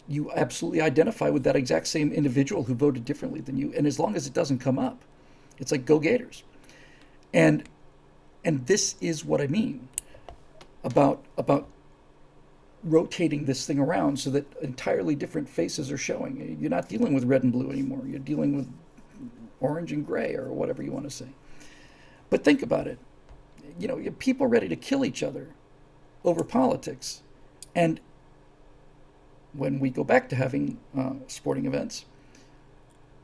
you absolutely identify with that exact same individual who voted differently than you. And as long as it doesn't come up, it's like, go Gators. And this is what I mean about rotating this thing around so that entirely different faces are showing. You're not dealing with red and blue anymore. You're dealing with orange and gray, or whatever you want to say. But think about it. You know, people are ready to kill each other over politics. And when we go back to having sporting events,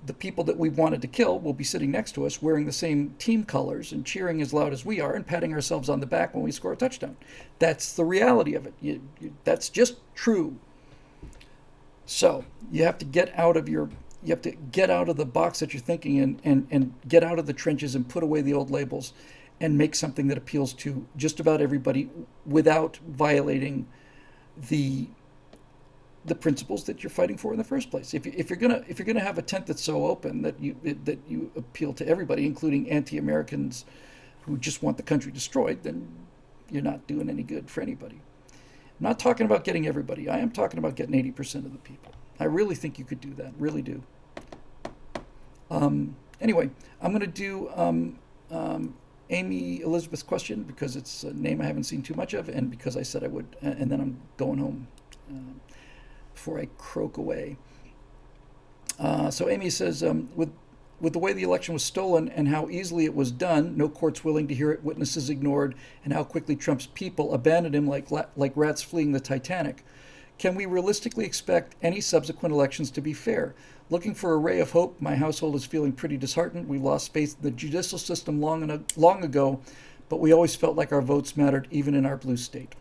the people that we wanted to kill will be sitting next to us wearing the same team colors and cheering as loud as we are and patting ourselves on the back when we score a touchdown. That's the reality of it. That's just true. So you have to get out of the box that you're thinking in, and get out of the trenches and put away the old labels and make something that appeals to just about everybody without violating the principles that you're fighting for in the first place. If you're gonna have a tent that's so open that you appeal to everybody, including anti-Americans who just want the country destroyed, then you're not doing any good for anybody. I'm not talking about getting everybody. I am talking about getting 80% of the people. I really think you could do that. Really do. Anyway, I'm going to do Amy Elizabeth's question because it's a name I haven't seen too much of, and because I said I would, and then I'm going home before I croak away. So Amy says, with the way the election was stolen and how easily it was done, no courts willing to hear it, witnesses ignored, and how quickly Trump's people abandoned him like rats fleeing the Titanic, can we realistically expect any subsequent elections to be fair? Looking for a ray of hope, my household is feeling pretty disheartened. We lost faith in the judicial system long ago, but we always felt like our votes mattered even in our blue state.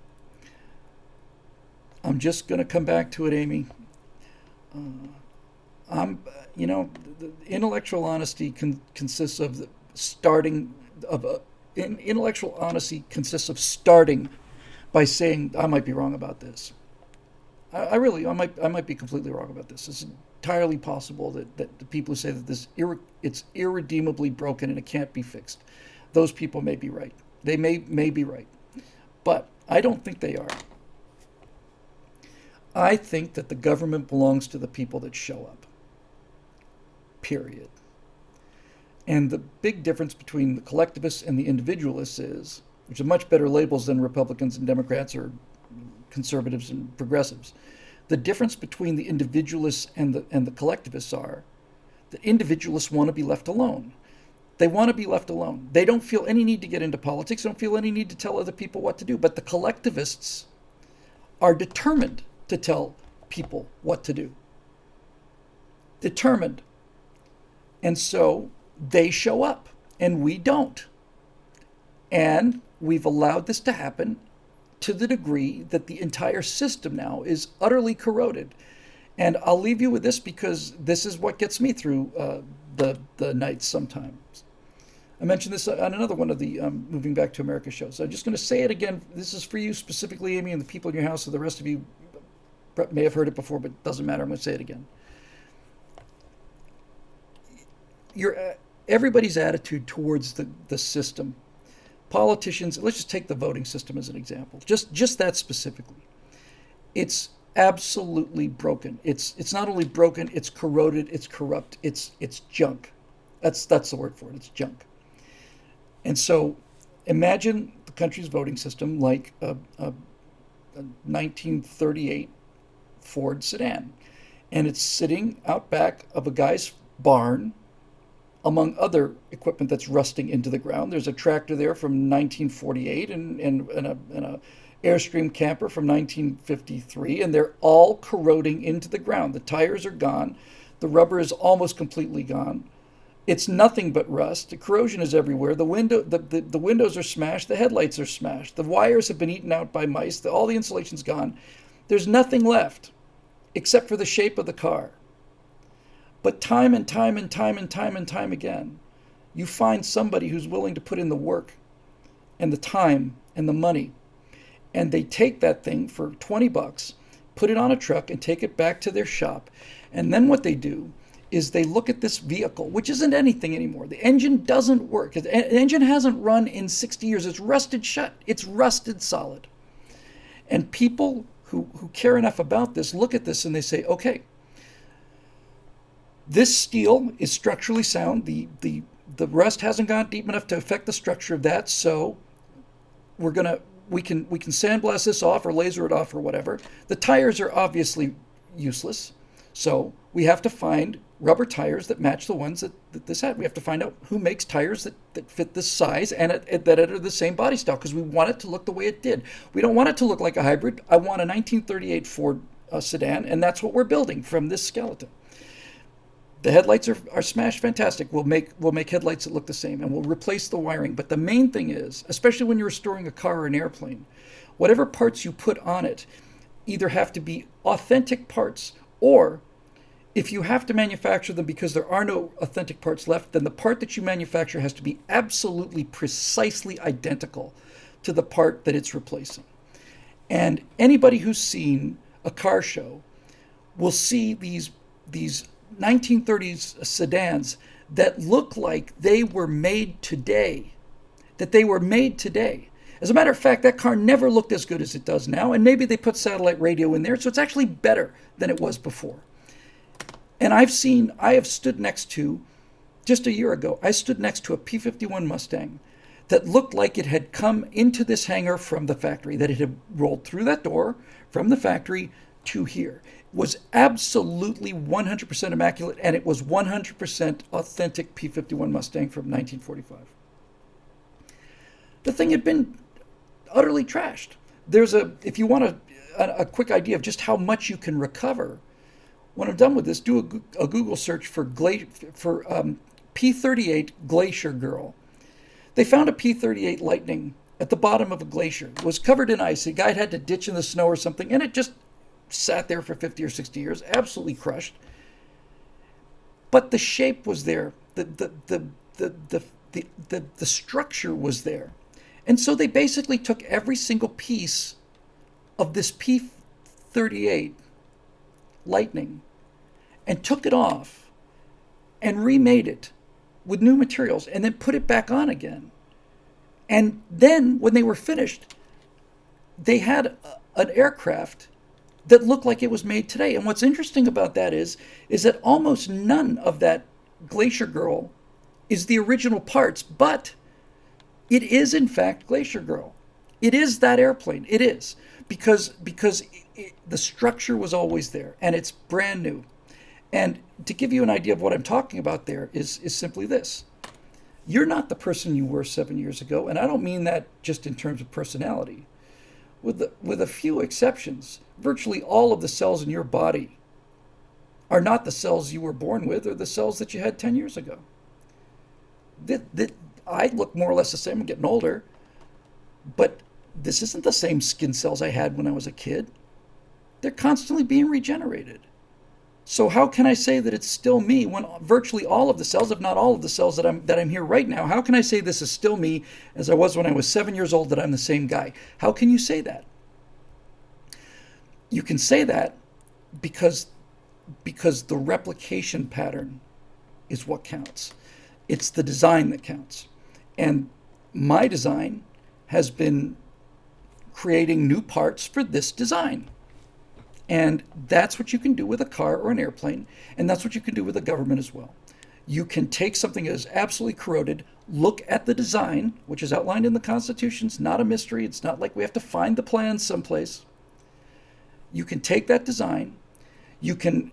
I'm just going to come back to it, Amy. I'm, the intellectual honesty consists of starting of intellectual honesty consists of starting by saying I might be wrong about this. I might be completely wrong about this. It's entirely possible that the people who say that it's irredeemably broken and it can't be fixed, those people may be right. They may be right, but I don't think they are. I think that the government belongs to the people that show up. Period. And the big difference between the collectivists and the individualists is, which are much better labels than Republicans and Democrats or conservatives and progressives. The difference between the individualists and the collectivists are the individualists want to be left alone. They want to be left alone. They don't feel any need to get into politics. They don't feel any need to tell other people what to do. But the collectivists are determined to tell people what to do. Determined. And so they show up and we don't. And we've allowed this to happen to the degree that the entire system now is utterly corroded. And I'll leave you with this because this is what gets me through the nights sometimes. I mentioned this on another one of the Moving Back to America shows. I'm just going to say it again. This is for you specifically, Amy, and the people in your house, and the rest of you may have heard it before, but it doesn't matter. I'm going to say it again. Everybody's attitude towards the system, politicians, let's just take the voting system as an example, just that specifically. It's absolutely broken. It's not only broken, it's corroded, it's corrupt, it's junk. That's the word for it. It's junk. And so imagine the country's voting system like a 1938 Ford sedan, and it's sitting out back of a guy's barn among other equipment that's rusting into the ground. There's a tractor there from 1948 and a Airstream camper from 1953, and they're all corroding into the ground. The tires are gone. The rubber is almost completely gone. It's nothing but rust. The corrosion is everywhere. The windows are smashed. The headlights are smashed. The wires have been eaten out by mice. All the insulation's gone. There's nothing left except for the shape of the car. But time and time and time and time and time again, you find somebody who's willing to put in the work and the time and the money, and they take that thing for $20, put it on a truck and take it back to their shop. And then what they do is they look at this vehicle, which isn't anything anymore. The engine doesn't work. The engine hasn't run in 60 years. It's rusted shut. It's rusted solid. And people who care enough about this look at this and they say, okay, this steel is structurally sound. The rust hasn't gone deep enough to affect the structure of that, so we can sandblast this off or laser it off or whatever. The tires are obviously useless, so we have to find rubber tires that match the ones that this had. We have to find out who makes tires that fit this size and that are the same body style, because we want it to look the way it did. We don't want it to look like a hybrid. I want a 1938 Ford sedan, and that's what we're building from this skeleton. The headlights are smashed. Fantastic. We'll make headlights that look the same, and we'll replace the wiring. But the main thing is, especially when you're restoring a car or an airplane, whatever parts you put on it either have to be authentic parts, or if you have to manufacture them because there are no authentic parts left, then the part that you manufacture has to be absolutely precisely identical to the part that it's replacing. And anybody who's seen a car show will see these 1930s sedans that look like they were made today. As a matter of fact, that car never looked as good as it does now, and maybe they put satellite radio in there, so it's actually better than it was before. And I have stood next to, just a year ago, I stood next to a P-51 Mustang that looked like it had come into this hangar from the factory, that it had rolled through that door from the factory to here. Was absolutely 100% immaculate, and it was 100% authentic P-51 Mustang from 1945. The thing had been utterly trashed. If you want a quick idea of just how much you can recover, when I'm done with this, do a Google search for P-38 Glacier Girl. They found a P-38 Lightning at the bottom of a glacier. It was covered in ice. The guy had to ditch in the snow or something, and it just sat there for 50 or 60 years, absolutely crushed. But the shape was there. The structure was there. And so they basically took every single piece of this P-38 Lightning and took it off and remade it with new materials and then put it back on again. And then when they were finished, they had an aircraft that looked like it was made today. And what's interesting about that is that almost none of that Glacier Girl is the original parts, but it is in fact Glacier Girl. It is that airplane. It is because the structure was always there and it's brand new. And to give you an idea of what I'm talking about there is simply this. You're not the person you were 7 years ago, and I don't mean that just in terms of personality. With a few exceptions, virtually all of the cells in your body are not the cells you were born with or the cells that you had 10 years ago. I look more or less the same. I'm getting older, but this isn't the same skin cells I had when I was a kid. They're constantly being regenerated. So how can I say that it's still me when virtually all of the cells, if not all of the cells that I'm here right now, how can I say this is still me as I was when I was 7 years old, that I'm the same guy? How can you say that? You can say that because the replication pattern is what counts. It's the design that counts. And my design has been creating new parts for this design. And that's what you can do with a car or an airplane, and that's what you can do with a government as well. You can take something that is absolutely corroded, look at the design, which is outlined in the Constitution. It's not a mystery. It's not like we have to find the plans someplace. You can take that design, you can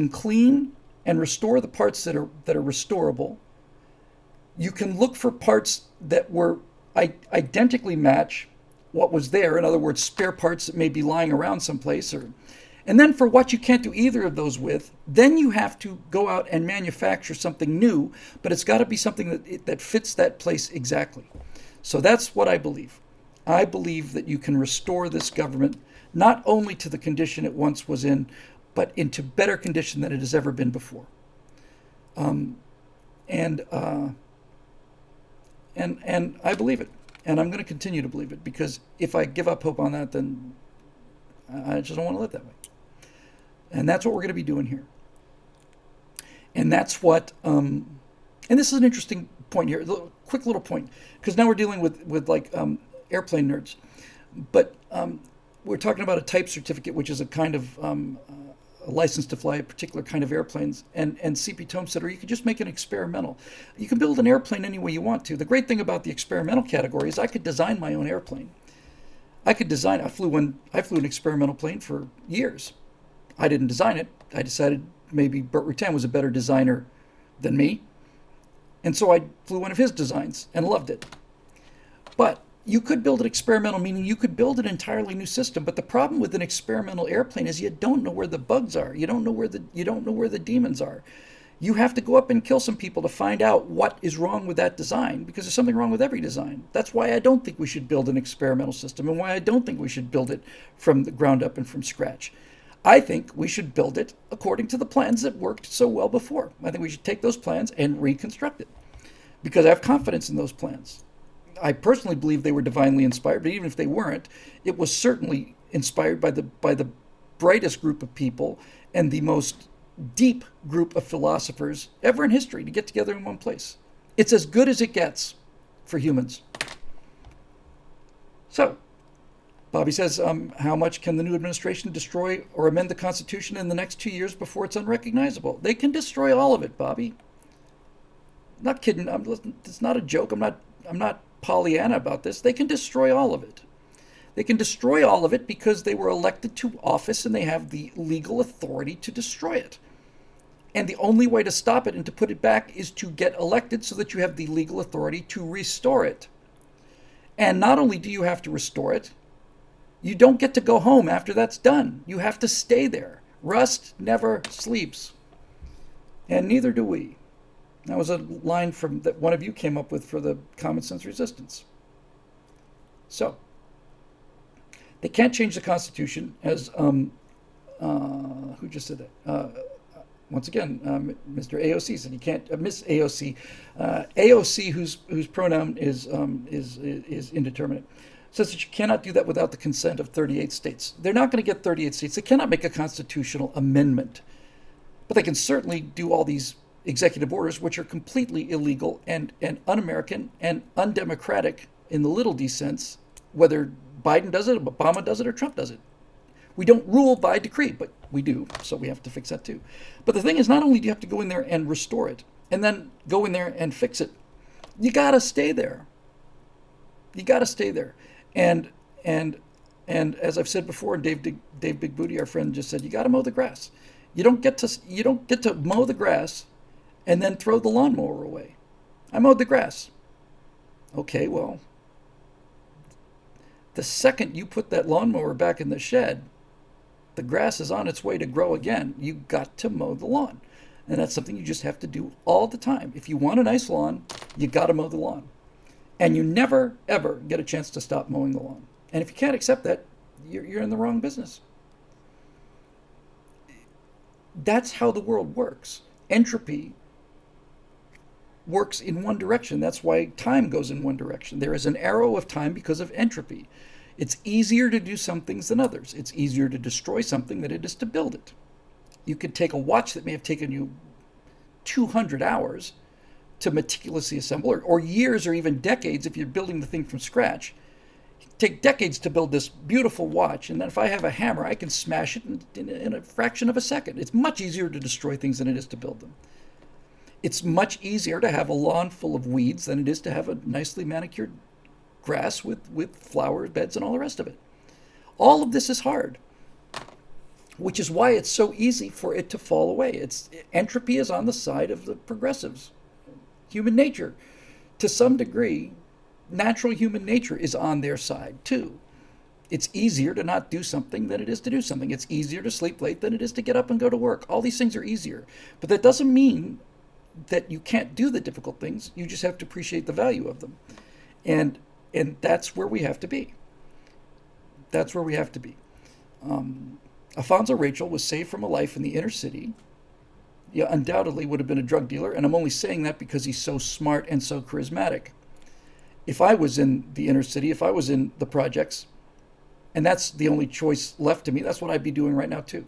clean and restore the parts that are restorable. You can look for parts that were identically match what was there. In other words, spare parts that may be lying around someplace. And then for what you can't do either of those with, then you have to go out and manufacture something new, but it's got to be something that fits that place exactly. So that's what I believe. I believe that you can restore this government not only to the condition it once was in, but into better condition than it has ever been before. And I believe it. And I'm going to continue to believe it, because if I give up hope on that, then I just don't want to live that way. And that's what we're going to be doing here. And that's what, and this is an interesting point here, quick little point, because now we're dealing with like airplane nerds. But we're talking about a type certificate, which is a kind of a license to fly a particular kind of airplanes. And CP Tome said, or you could just make an experimental. You can build an airplane any way you want to. The great thing about the experimental category is I could design my own airplane. I flew an experimental plane for years. I didn't design it. I decided maybe Burt Rutan was a better designer than me. And so I flew one of his designs and loved it. But you could build an experimental, meaning you could build an entirely new system. But the problem with an experimental airplane is you don't know where the bugs are. You don't know where the demons are. You have to go up and kill some people to find out what is wrong with that design, because there's something wrong with every design. That's why I don't think we should build an experimental system, and why I don't think we should build it from the ground up and from scratch. I think we should build it according to the plans that worked so well before. I think we should take those plans and reconstruct it, because I have confidence in those plans. I personally believe they were divinely inspired, but even if they weren't, it was certainly inspired by the brightest group of people and the most deep group of philosophers ever in history to get together in one place. It's as good as it gets for humans. So, Bobby says, how much can the new administration destroy or amend the Constitution in the next 2 years before it's unrecognizable? They can destroy all of it, Bobby. I'm not kidding. It's not a joke. I'm not Pollyanna about this. They can destroy all of it. They can destroy all of it because they were elected to office and they have the legal authority to destroy it. And the only way to stop it and to put it back is to get elected so that you have the legal authority to restore it. And not only do you have to restore it, you don't get to go home after that's done. You have to stay there. Rust never sleeps. And neither do we. That was a line from that one of you came up with for the Common Sense Resistance. So, they can't change the Constitution, as Who just said that? Once again, Mr. AOC said you can't. Miss AOC, AOC, whose pronoun is indeterminate, says that you cannot do that without the consent of 38 states. They're not going to get 38 states. They cannot make a constitutional amendment, but they can certainly do all these executive orders, which are completely illegal and un-American and undemocratic in the little d sense, whether Biden does it, Obama does it, or Trump does it. We don't rule by decree, but we do, so we have to fix that too. But the thing is, not only do you have to go in there and restore it, and then go in there and fix it, you gotta stay there. You gotta stay there. And as I've said before, and Dave Big Booty, our friend, just said, you gotta mow the grass. You don't get to mow the grass and then throw the lawnmower away. I mowed the grass. Okay, well, the second you put that lawnmower back in the shed, the grass is on its way to grow again. You got to mow the lawn. And that's something you just have to do all the time. If you want a nice lawn, you got to mow the lawn. And you never, ever get a chance to stop mowing the lawn. And if you can't accept that, you're in the wrong business. That's how the world works. Entropy works in one direction. That's why time goes in one direction. There is an arrow of time because of entropy. It's easier to do some things than others. It's easier to destroy something than it is to build it. You could take a watch that may have taken you 200 hours to meticulously assemble, or years or even decades if you're building the thing from scratch. It'd take decades to build this beautiful watch, and then if I have a hammer, I can smash it in a fraction of a second. It's much easier to destroy things than it is to build them. It's much easier to have a lawn full of weeds than it is to have a nicely manicured grass with flower beds and all the rest of it. All of this is hard, which is why it's so easy for it to fall away. Entropy is on the side of the progressives. Human nature, to some degree, natural human nature is on their side too. It's easier to not do something than it is to do something. It's easier to sleep late than it is to get up and go to work. All these things are easier. But that doesn't mean that you can't do the difficult things. You just have to appreciate the value of them. And that's where we have to be. That's where we have to be. Alfonso Rachel was saved from a life in the inner city. Yeah, undoubtedly would have been a drug dealer, and I'm only saying that because he's so smart and so charismatic. If I was in the inner city, if I was in the projects, and that's the only choice left to me, that's what I'd be doing right now too.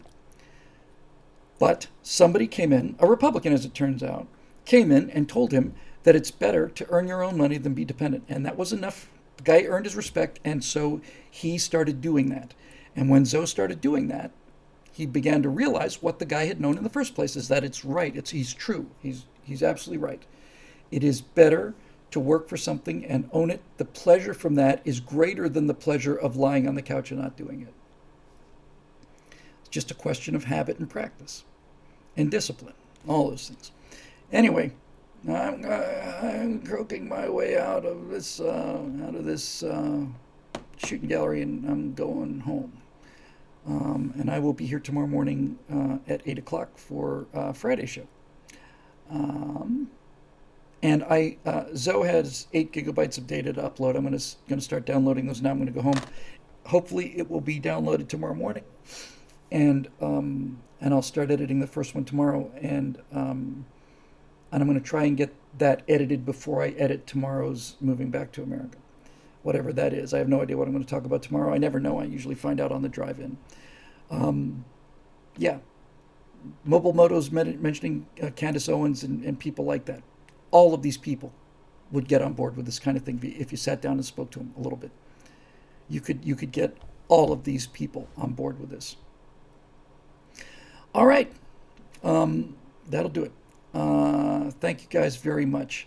But somebody came in, a Republican as it turns out, came in and told him that it's better to earn your own money than be dependent. And that was enough. The guy earned his respect, and so he started doing that. And when Zoe started doing that, he began to realize what the guy had known in the first place, is that it's right. He's true. He's absolutely right. It is better to work for something and own it. The pleasure from that is greater than the pleasure of lying on the couch and not doing it. It's just a question of habit and practice and discipline, all those things. Anyway, I'm croaking my way out of this shooting gallery, and I'm going home. And I will be here tomorrow morning at 8 o'clock for Friday show. And Zoe has 8 gigabytes of data to upload. I'm going to start downloading those now. I'm going to go home. Hopefully it will be downloaded tomorrow morning. And I'll start editing the first one tomorrow. And I'm going to try and get that edited before I edit tomorrow's Moving Back to America. Whatever that is. I have no idea what I'm going to talk about tomorrow. I never know. I usually find out on the drive-in. Yeah. Mobile Moto's mentioning Candace Owens and people like that. All of these people would get on board with this kind of thing if you sat down and spoke to them a little bit. You could get all of these people on board with this. All right. That'll do it. Thank you guys very much.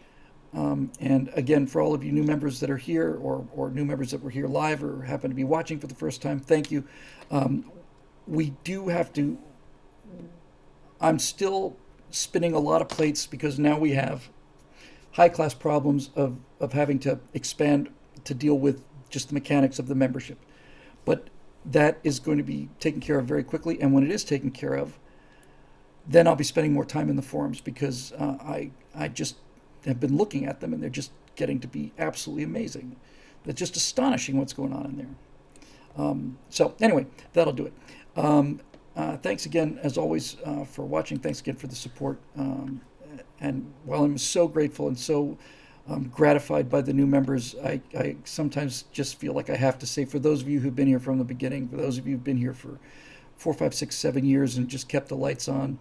And again, for all of you new members that are here, or new members that were here live or happen to be watching for the first time, thank you. We do have to, I'm still spinning a lot of plates because now we have high-class problems of having to expand to deal with just the mechanics of the membership. But that is going to be taken care of very quickly, and when it is taken care of, then I'll be spending more time in the forums because I just have been looking at them, and they're just getting to be absolutely amazing. It's just astonishing what's going on in there. So anyway, that'll do it. Thanks again, as always, for watching. Thanks again for the support. And while I'm so grateful and so gratified by the new members, I sometimes just feel like I have to say, for those of you who've been here from the beginning, for those of you who've been here for 4, 5, 6, 7 years and just kept the lights on,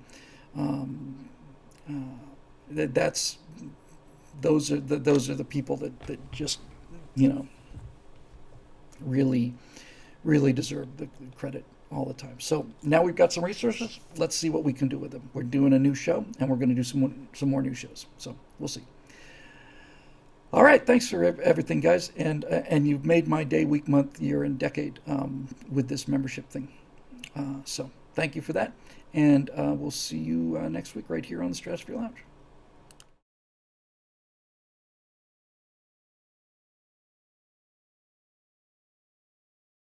that's those are the people that just, you know, really really deserve the credit all the time. So now we've got some resources. Let's see what we can do with them. We're doing a new show, and we're going to do some more new shows. So we'll see. All right, thanks for everything, guys, and you've made my day, week, month, year, and decade with this membership thing. So thank you for that, and we'll see you next week right here on the Stratosphere Lounge.